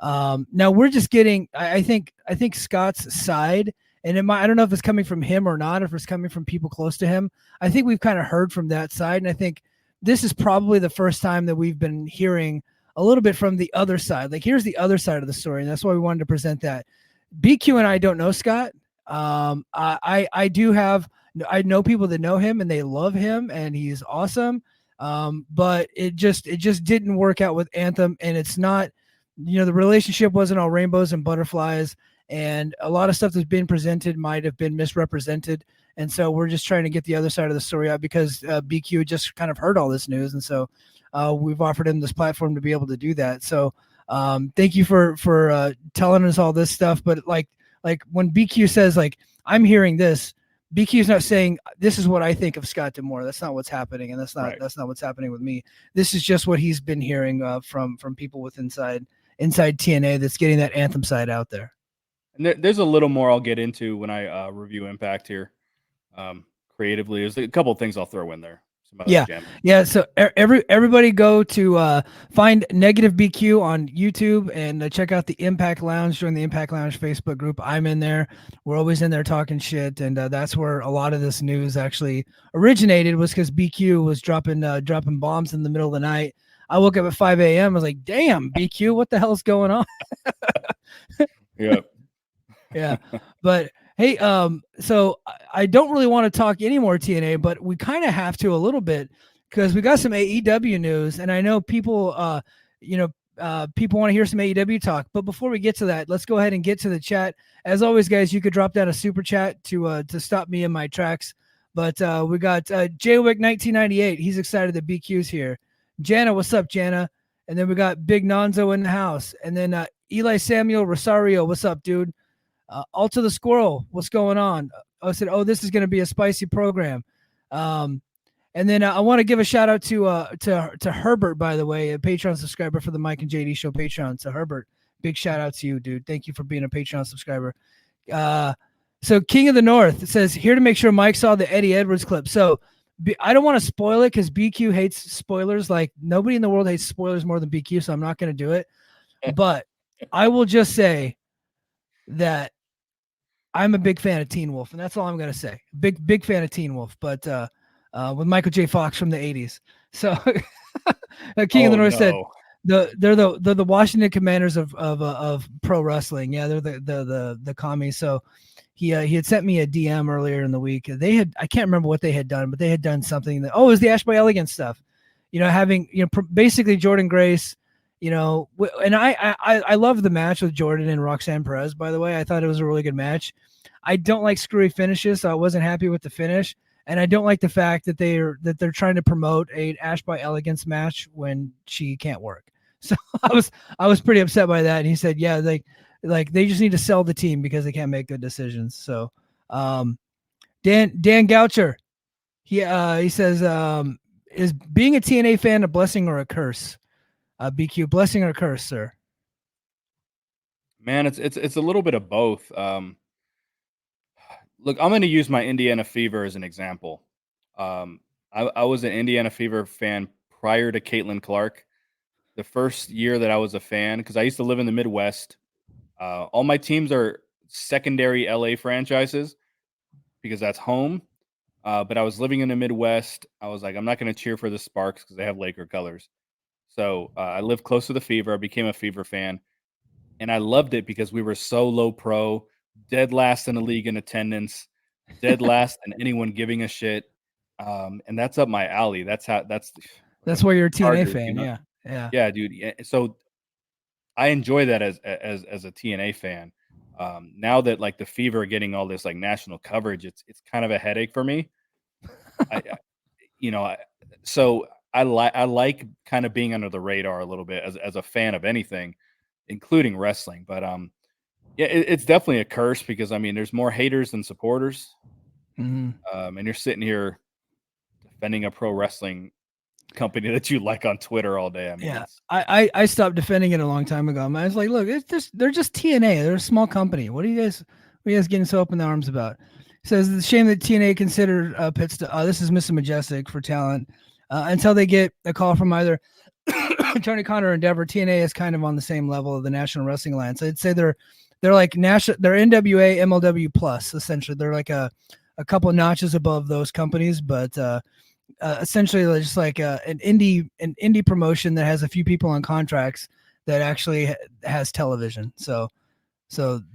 now we're just getting, I think Scott's side, and I don't know if it's coming from him or not, if it's coming from people close to him. I think we've kind of heard from that side, and I think this is probably the first time that we've been hearing a little bit from the other side. Like, here's the other side of the story, and that's why we wanted to present that. BQ and I don't know Scott. I know people that know him and they love him and he's awesome. But it just didn't work out with Anthem, and it's not, the relationship wasn't all rainbows and butterflies, and a lot of stuff that's been presented might have been misrepresented. And so we're just trying to get the other side of the story out because BQ just kind of heard all this news. And so we've offered him this platform to be able to do that. So thank you for telling us all this stuff. But like when BQ says, like, I'm hearing this, BQ is not saying this is what I think of Scott D'Amore. That's not what's happening. And that's not what's happening with me. This is just what he's been hearing from people with inside TNA that's getting that Anthem side out there. And there's a little more I'll get into when I review Impact here. Creatively, there's a couple of things I'll throw in there. Yeah. So everybody go to find Negative BQ on YouTube and check out the Impact Lounge. Join the Impact Lounge Facebook group. I'm in there. We're always in there talking shit, and that's where a lot of this news actually originated, was because BQ was dropping bombs in the middle of the night. I woke up at 5 a.m. I was like, damn, BQ, what the hell's going on? Yeah. But hey, so I don't really want to talk any more TNA, but we kind of have to a little bit because we got some AEW news, and I know people, people want to hear some AEW talk. But before we get to that, let's go ahead and get to the chat. As always, guys, you could drop down a super chat to stop me in my tracks. But we got Jaywick 1998. He's excited that BQ's here. Jana, what's up, Jana? And then we got Big Nonzo in the house. And then Eli Samuel Rosario, what's up, dude? Alta the Squirrel, what's going on? I said, this is going to be a spicy program. And then I want to give a shout out to Herbert, by the way, a Patreon subscriber for the Mike and JD Show Patreon. So Herbert, big shout out to you, dude. Thank you for being a Patreon subscriber. So King of the North says, here to make sure Mike saw the Eddie Edwards clip. So I don't want to spoil it because BQ hates spoilers. Like, nobody in the world hates spoilers more than BQ, so I'm not going to do it. But I will just say that I'm a big fan of Teen Wolf, and that's all I'm going to say. Big fan of Teen Wolf, but with Michael J. Fox from the 80s. So King of the North said they're the Washington Commanders of pro wrestling. Yeah, they're the commies. So he had sent me a DM earlier in the week. I can't remember what they had done, but they had done something that, it was the Ash by Elegance stuff. Having basically Jordan Grace. And I love the match with Jordan and Roxanne Perez, by the way. I thought it was a really good match. I don't like screwy finishes, so I wasn't happy with the finish. And I don't like the fact that they're trying to promote a Ash by Elegance match when she can't work. So I was pretty upset by that. And he said, yeah, they just need to sell the team because they can't make good decisions. So Dan Goucher, he says, is being a TNA fan a blessing or a curse? BQ, blessing or curse, sir? Man, it's a little bit of both. Look, I'm going to use my Indiana Fever as an example. I was an Indiana Fever fan prior to Caitlin Clark. The first year that I was a fan, because I used to live in the Midwest. All my teams are secondary LA franchises because that's home. But I was living in the Midwest. I was like, I'm not going to cheer for the Sparks because they have Laker colors. So I lived close to the Fever. I became a Fever fan, and I loved it because we were so low pro, dead last in the league in attendance. dead last and anyone giving a shit. And that's up my alley. That's why you're a TNA Chargers, fan. you know? Yeah. Dude. So I enjoy that as a TNA fan. Now that like the Fever are getting all this like national coverage, it's kind of a headache for me. So I like kind of being under the radar a little bit as a fan of anything, including wrestling. But yeah, it's definitely a curse because I mean, there's more haters than supporters. And you're sitting here defending a pro wrestling company that you like on Twitter all day. I mean, yeah, I stopped defending it a long time ago. I was like, look, they're just TNA. They're a small company. What are you guys getting so up in the arms about? It says it's a shame that TNA considered Pitts to. This is Mr. Majestic for talent until they get a call from either Tony Khan or Endeavor. TNA is kind of on the same level of the National Wrestling Alliance. I'd say they're like national. They're NWA, MLW plus essentially. They're like a couple notches above those companies, but essentially they're just like an indie promotion that has a few people on contracts that actually has television. So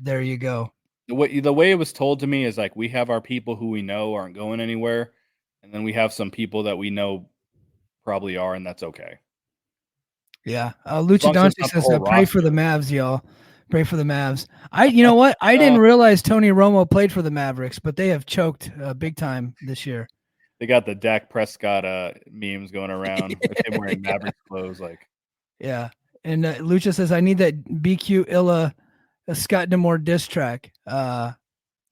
there you go. The way it was told to me is like we have our people who we know aren't going anywhere, and then we have some people that we know probably are, and that's okay. Yeah, Lucha Dante says, "Pray for the Mavs, y'all. Pray for the Mavs." You know what? I didn't realize Tony Romo played for the Mavericks, but they have choked big time this year. They got the Dak Prescott memes going around with him wearing Mavericks clothes, like. Yeah, and Lucha says, "I need that BQ Illa Scott D'Amore diss track." That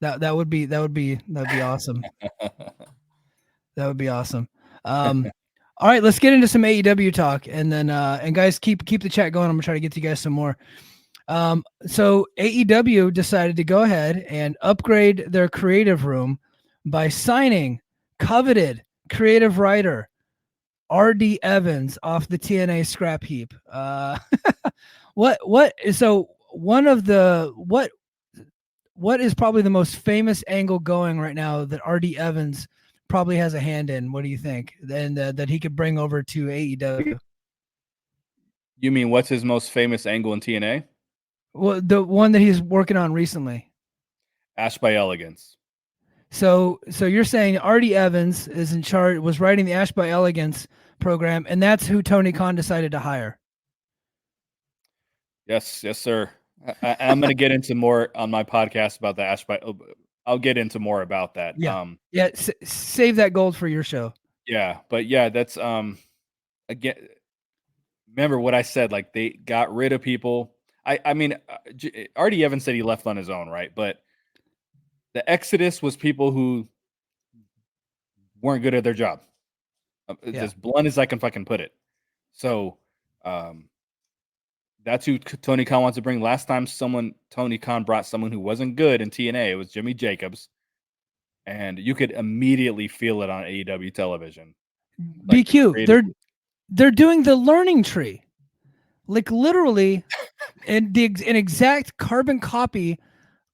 would be awesome. That would be awesome. All right, let's get into some AEW talk, and then and guys, keep the chat going. I'm gonna try to get to you guys some more. So AEW decided to go ahead and upgrade their creative room by signing coveted creative writer RD Evans off the TNA scrap heap. What is probably the most famous angle going right now that RD Evans probably has a hand in? What do you think? And that he could bring over to AEW? You mean what's his most famous angle in TNA? Well, the one that he's working on recently. Ash by Elegance. So you're saying RD Evans is in charge, was writing the Ash by Elegance program, and that's who Tony Khan decided to hire. Yes, sir. I'm going to get into more on my podcast about the Ash by. I'll get into more about that. Yeah. Save that gold for your show. Yeah, but yeah, that's again. Remember what I said? Like they got rid of people. I mean, RD Evans said he left on his own, right? But the exodus was people who weren't good at their job. As blunt as I can fucking put it. So that's who Tony Khan wants to bring. Last time Tony Khan brought someone who wasn't good in TNA, it was Jimmy Jacobs. And you could immediately feel it on AEW television. Like BQ, they're doing the learning tree. Like literally an exact carbon copy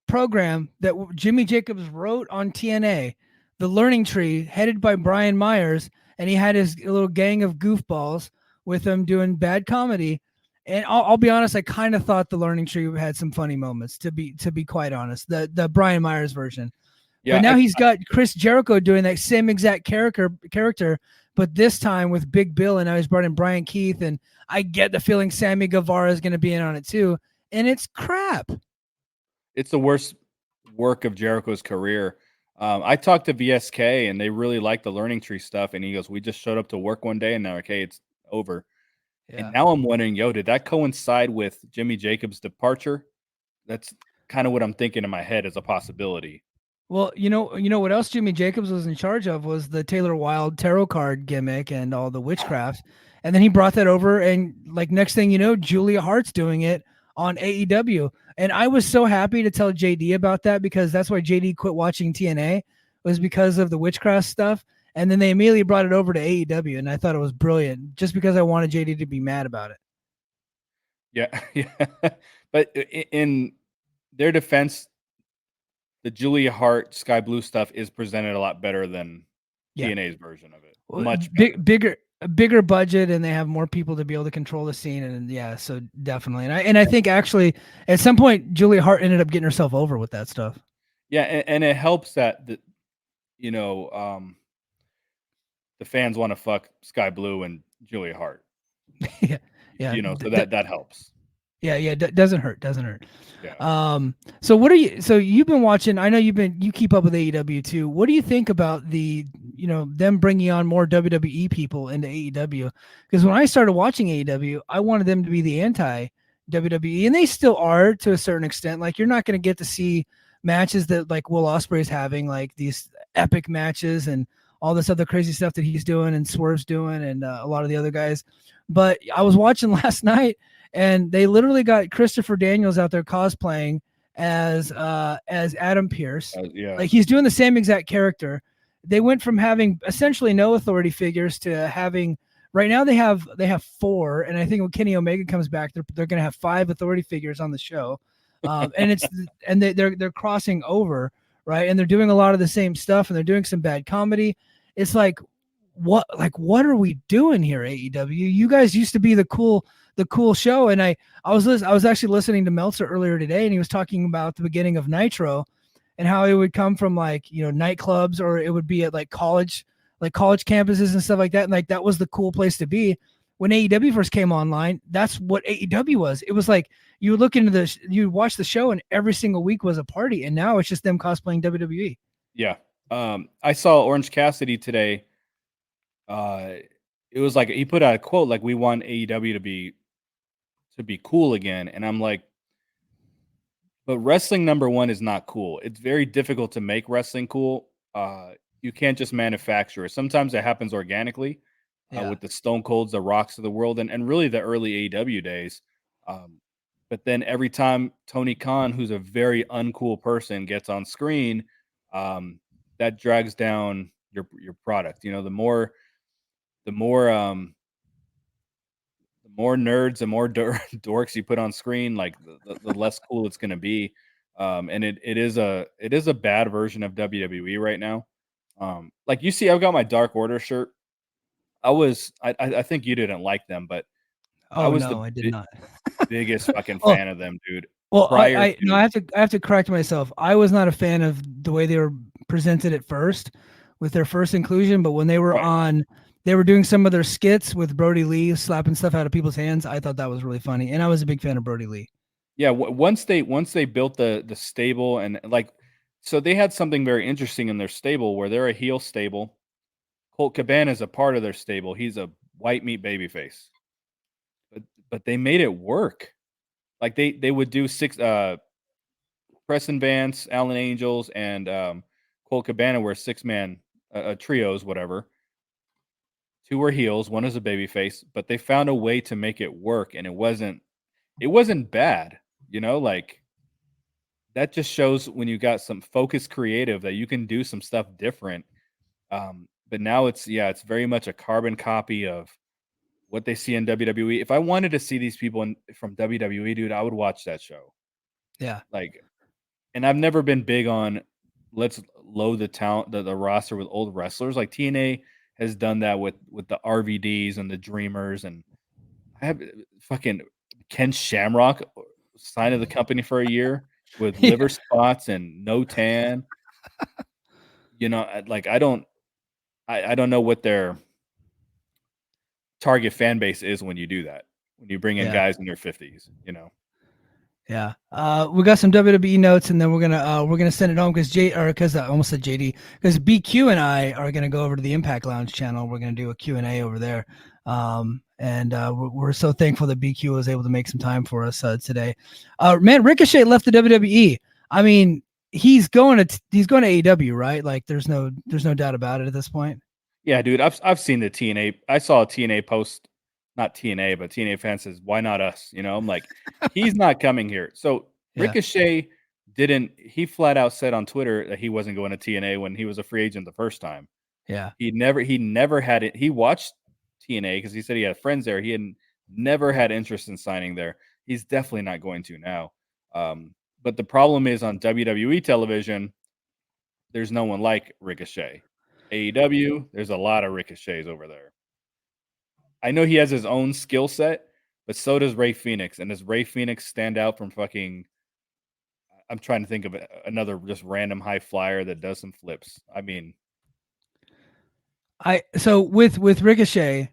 program that Jimmy Jacobs wrote on TNA, the learning tree headed by Brian Myers, and he had his little gang of goofballs with him doing bad comedy. And I'll be honest, I kind of thought the learning tree had some funny moments, to be quite honest, the Brian Myers version. Yeah, but now he's got Chris Jericho doing that same exact character, but this time with Big Bill, and now he's brought in Brian Keith, and I get the feeling Sammy Guevara is going to be in on it too, and it's crap. It's the worst work of Jericho's career. I talked to VSK, and they really like the learning tree stuff, and he goes, "We just showed up to work one day, and now okay, it's over." Yeah. And now I'm wondering, did that coincide with Jimmy Jacobs' departure? That's kind of what I'm thinking in my head as a possibility. Well, you know what else Jimmy Jacobs was in charge of was the Taylor Wilde tarot card gimmick and all the witchcraft. And then he brought that over, and like next thing you know, Julia Hart's doing it on AEW. And I was so happy to tell JD about that, because that's why JD quit watching TNA, was because of the witchcraft stuff. And then they immediately brought it over to AEW, and I thought it was brilliant, just because I wanted JD to be mad about it. Yeah. But in their defense, the Julia Hart Sky Blue stuff is presented a lot better than TNA's version of it. Much bigger budget, and they have more people to be able to control the scene. And yeah, so definitely. And I think actually at some point Julia Hart ended up getting herself over with that stuff. Yeah, and it helps that you know, the fans want to fuck Sky Blue and Julia Hart. Yeah, yeah. You know, so that helps. Yeah. Doesn't hurt. Yeah. So what are you? So you've been watching. I know you keep up with AEW too. What do you think about them bringing on more WWE people into AEW? Because when I started watching AEW, I wanted them to be the anti WWE, and they still are to a certain extent. Like you're not going to get to see matches that like Will Ospreay is having, like these epic matches and all this other crazy stuff that he's doing and Swerve's doing, and a lot of the other guys. But I was watching last night, and they literally got Christopher Daniels out there cosplaying as Adam Pearce. Yeah. Like he's doing the same exact character. They went from having essentially no authority figures to having right now they have 4, and I think when Kenny Omega comes back, they're going to have 5 authority figures on the show, and they're crossing over, right? And they're doing a lot of the same stuff, and they're doing some bad comedy. It's like what are we doing here, AEW? You guys used to be the cool show, and I was actually listening to Meltzer earlier today, and he was talking about the beginning of Nitro and how it would come from like nightclubs, or it would be at like college campuses and stuff like that, and like that was the cool place to be. When AEW first came online, that's what AEW was. It was like you would look into you watch the show, and every single week was a party, and now it's just them cosplaying WWE. Yeah. I saw Orange Cassidy today. It was like he put out a quote like, "We want AEW to be cool again," and I'm like, but wrestling, number one, is not cool. It's very difficult to make wrestling cool. You can't just manufacture it. Sometimes it happens organically with the Stone Colds, the Rocks of the world, and really the early AEW days. But then every time Tony Khan, who's a very uncool person, gets on screen, that drags down your product. You know, the more nerds, the more dorks you put on screen, like the less cool it's going to be. And it is a bad version of WWE right now. Like you see, I've got my Dark Order shirt. I think you didn't like them, but I did not. biggest fucking fan of them, dude. Well, I have to correct myself. I was not a fan of the way they were presented at first with their first inclusion, but when they were on, they were doing some of their skits with Brody Lee slapping stuff out of people's hands. I thought that was really funny, and I was a big fan of Brody Lee. Yeah, once they built the stable, and like, so they had something very interesting in their stable where they're a heel stable. Colt Cabana is a part of their stable. He's a white meat babyface, but they made it work. Like they would do 6 Preston Vance, Alan Angels, and Colt Cabana were 6-man trios, whatever. 2 were heels, 1 is a babyface, but they found a way to make it work, and it wasn't bad, like that just shows when you got some focused creative that you can do some stuff different. But now it's very much a carbon copy of what they see in WWE. If I wanted to see these people from WWE, dude, I would watch that show. Yeah. Like, and I've never been big on let's load the talent, the roster with old wrestlers. Like TNA has done that with the RVDs and the Dreamers, and I have fucking Ken Shamrock signed to the company for a year with liver spots and no tan. Like I don't know what their target fan base is when you do that. When you bring in guys in their 50s, Yeah. We got some WWE notes, and then we're gonna send it home because I almost said JD, because BQ and I are gonna go over to the Impact Lounge channel. We're gonna do a Q&A over there. And we're so thankful that BQ was able to make some time for us today. Man, Ricochet left the WWE. I mean, he's going to AEW, right? Like there's no doubt about it at this point. Yeah, dude. I've seen the TNA. I saw a TNA post. Not TNA, but TNA fan says, "Why not us?" I'm like, he's not coming here. So Ricochet he flat out said on Twitter that he wasn't going to TNA when he was a free agent the first time. Yeah. He never had it. He watched TNA because he said he had friends there. He had never had interest in signing there. He's definitely not going to now. But the problem is on WWE television, there's no one like Ricochet. AEW, there's a lot of Ricochets over there. I know he has his own skill set, but so does Rey Fenix. And does Rey Fenix stand out from fucking... I'm trying to think of another just random high flyer that does some flips. I mean, So with Ricochet,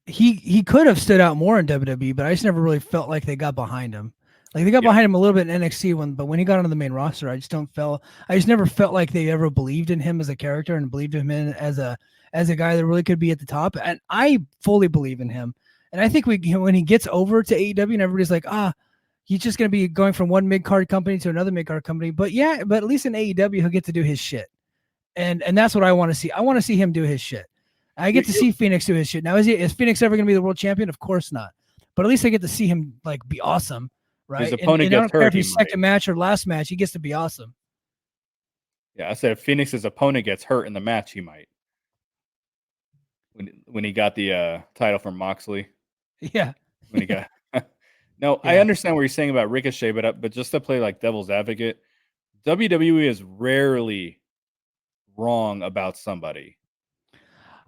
he could have stood out more in WWE, but I just never really felt like they got behind him. Like they got behind him a little bit in NXT but when he got onto the main roster, I just never felt like they ever believed in him as a character and believed him in as a guy that really could be at the top. And I fully believe in him. And I think when he gets over to AEW and everybody's like, he's just going to be going from one mid-card company to another mid-card company. But at least in AEW, he'll get to do his shit. And that's what I want to see. I want to see him do his shit. I get to see Phoenix do his shit. Now, is Phoenix ever going to be the world champion? Of course not. But at least I get to see him like be awesome, right? His opponent and I don't gets care hurt, if he's second match or last match. He gets to be awesome. Yeah, I said if Phoenix's opponent gets hurt in the match, he might. When he got the title from Moxley. Yeah. When he got No, I understand what you're saying about Ricochet, but just to play like devil's advocate, WWE is rarely wrong about somebody.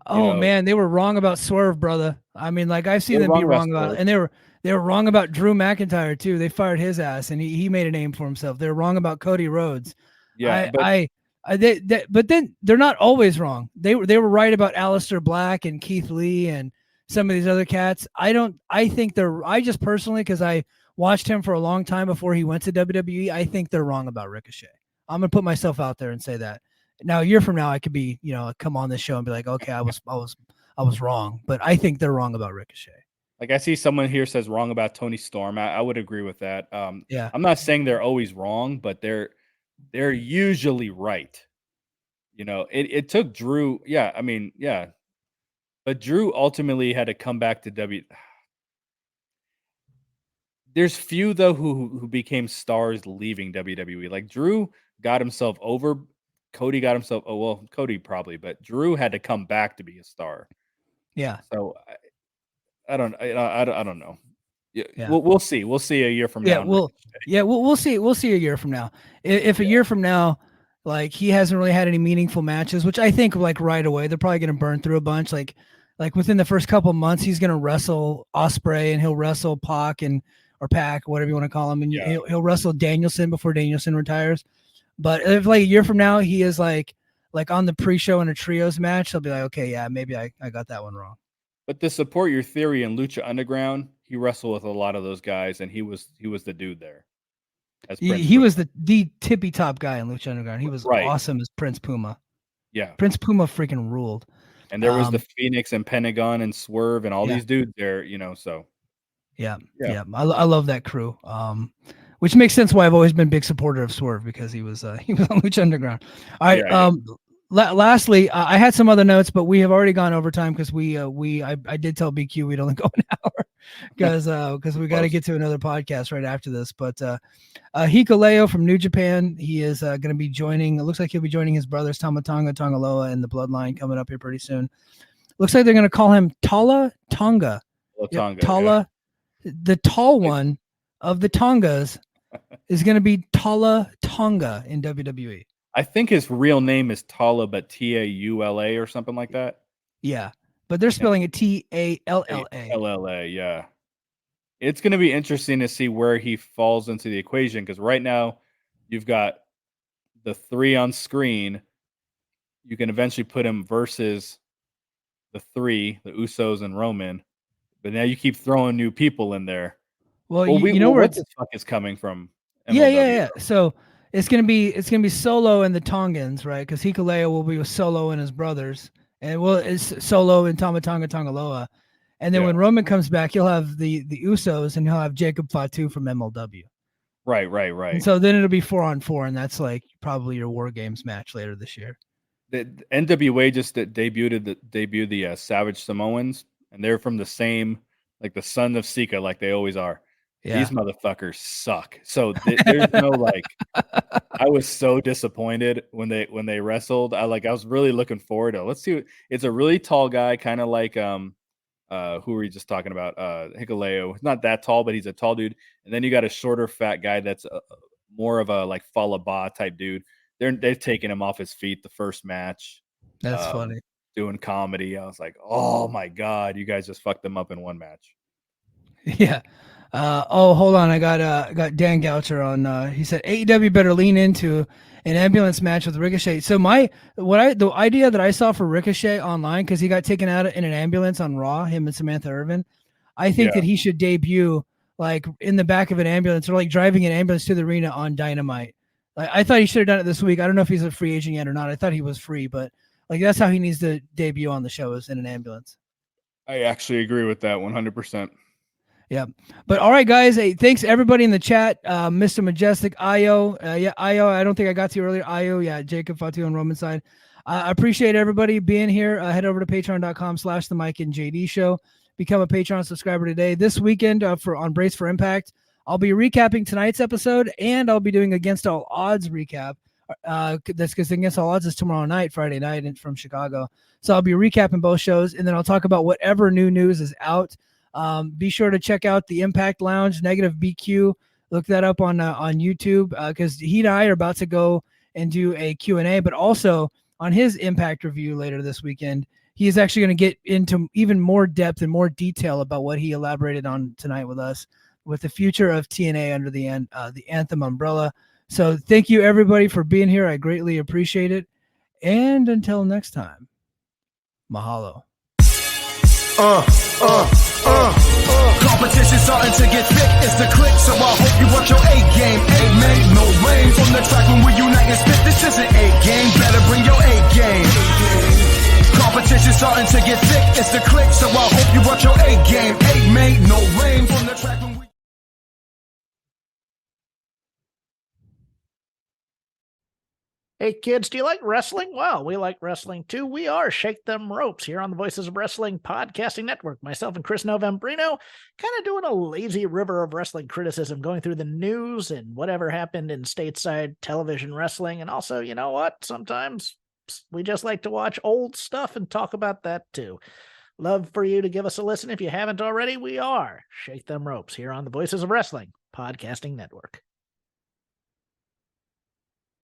Oh man, they were wrong about Swerve, brother. I mean, like I've seen them be wrong about, and they were wrong about Drew McIntyre too. They fired his ass, and he made a name for himself. They were wrong about Cody Rhodes. Yeah, but then they're not always wrong. They were right about Aleister Black and Keith Lee and some of these other cats. I just personally, because I watched him for a long time before he went to WWE, I think they're wrong about Ricochet. I'm gonna put myself out there and say that. Now, a year from now, I could be, come on this show and be like, okay, I was wrong, but I think they're wrong about Ricochet. Like I see someone here says wrong about Tony Storm. I would agree with that. Yeah, I'm not saying they're always wrong, but they're usually right. It took Drew. Yeah, I mean, yeah, but Drew ultimately had to come back to WWE. There's few though who became stars leaving WWE. Like Drew got himself over. Cody got himself. Oh well, Cody probably, but Drew had to come back to be a star. Yeah. So I don't know. Yeah. We'll see. We'll see a year from now. We'll see. We'll see a year from now. If a year from now, like he hasn't really had any meaningful matches, which I think like right away they're probably going to burn through a bunch. Like within the first couple of months, he's going to wrestle Ospreay and he'll wrestle Pac or Pac, whatever you want to call him, and he'll wrestle Danielson before Danielson retires. But if like a year from now he is like on the pre-show in a trios match, I'll be like, okay, yeah, maybe I got that one wrong. But to support your theory in Lucha Underground, he wrestled with a lot of those guys, and he was the dude there. He was the tippy top guy in Lucha Underground. He was awesome as Prince Puma. Yeah, Prince Puma freaking ruled. And there was the Phoenix and Pentagon and Swerve and all these dudes there, So yeah. I love that crew. Which makes sense why I've always been a big supporter of Swerve, because he was on Lucha Underground. All right. Lastly, I had some other notes, but we have already gone over time because I did tell BQ we'd only go an hour because we got to get to another podcast right after this. But Hikuleo from New Japan, he is going to be joining. It looks like he'll be joining his brothers Tama Tonga, Tongaloa, and the Bloodline coming up here pretty soon. Looks like they're going to call him Tala Tonga. Tala, the tall one of the Tongas is going to be Tala Tonga in WWE. I think his real name is Tala, but Taula or something like that. Yeah, but they're spelling it Talla. LLA, yeah. It's going to be interesting to see where he falls into the equation, because right now you've got the three on screen. You can eventually put him versus the three, the Usos and Roman, but now you keep throwing new people in there. Well, you know where the fuck is coming from? MLW. Yeah. So it's gonna be Solo and the Tongans, right? Because Hikuleo will be with Solo and his brothers, and it's Solo and Tama Tonga Tongaloa, and then when Roman comes back, he'll have the Usos and he'll have Jacob Fatu from MLW. Right. And so then it'll be 4-on-4, and that's like probably your War Games match later this year. The NWA just debuted the Savage Samoans, and they're from the same, like the Son of Sika, like they always are. Yeah. These motherfuckers suck. So there's no like. I was so disappointed when they wrestled. I was really looking forward to. Let's see. It's a really tall guy, kind of like who were you just talking about? Hikuleo. He's not that tall, but he's a tall dude. And then you got a shorter, fat guy that's more of a like Falaba type dude. They've taken him off his feet the first match. That's funny. Doing comedy. I was like, oh my god, you guys just fucked them up in one match. Yeah. Hold on. I got Dan Goucher on. He said AEW better lean into an ambulance match with Ricochet. So the idea that I saw for Ricochet online, because he got taken out in an ambulance on Raw, him and Samantha Irvin, I think that he should debut like in the back of an ambulance or like driving an ambulance to the arena on Dynamite. Like, I thought he should have done it this week. I don't know if he's a free agent yet or not. I thought he was free, but like that's how he needs to debut on the show, is in an ambulance. I actually agree with that 100%. Yeah. But all right, guys. Hey, thanks everybody in the chat. Mr. Majestic, Io. Io, I don't think I got to you earlier. Io, Jacob, Fatu, and Roman side. I appreciate everybody being here. Head over to patreon.com/the Mike and JD show. Become a Patreon subscriber today. This weekend on Brace for Impact, I'll be recapping tonight's episode, and I'll be doing Against All Odds recap. That's because Against All Odds is tomorrow night, Friday night, from Chicago. So I'll be recapping both shows, and then I'll talk about whatever new news is out. Be sure to check out the Impact Lounge, Negative BQ. Look that up on YouTube, because he and I are about to go and do a Q&A, but also on his Impact review later this weekend, he is actually going to get into even more depth and more detail about what he elaborated on tonight with us, with the future of TNA under the Anthem umbrella. So thank you, everybody, for being here. I greatly appreciate it. And until next time, mahalo. Competition starting to get thick, it's the click, so I hope you watch your A game. Ain't made no lane from the track when we unite and spit. This isn't A game, better bring your A game. Competition starting to get thick, it's the click, so I hope you watch your A game. Ain't made no lane from the track when we... Hey kids, do you like wrestling? Well, we like wrestling too. We are Shake Them Ropes here on the Voices of Wrestling Podcasting Network. Myself and Chris Novembrino kind of doing a lazy river of wrestling criticism, going through the news and whatever happened in stateside television wrestling. And also, you know what? Sometimes we just like to watch old stuff and talk about that too. Love for you to give us a listen. If you haven't already, we are Shake Them Ropes here on the Voices of Wrestling Podcasting Network.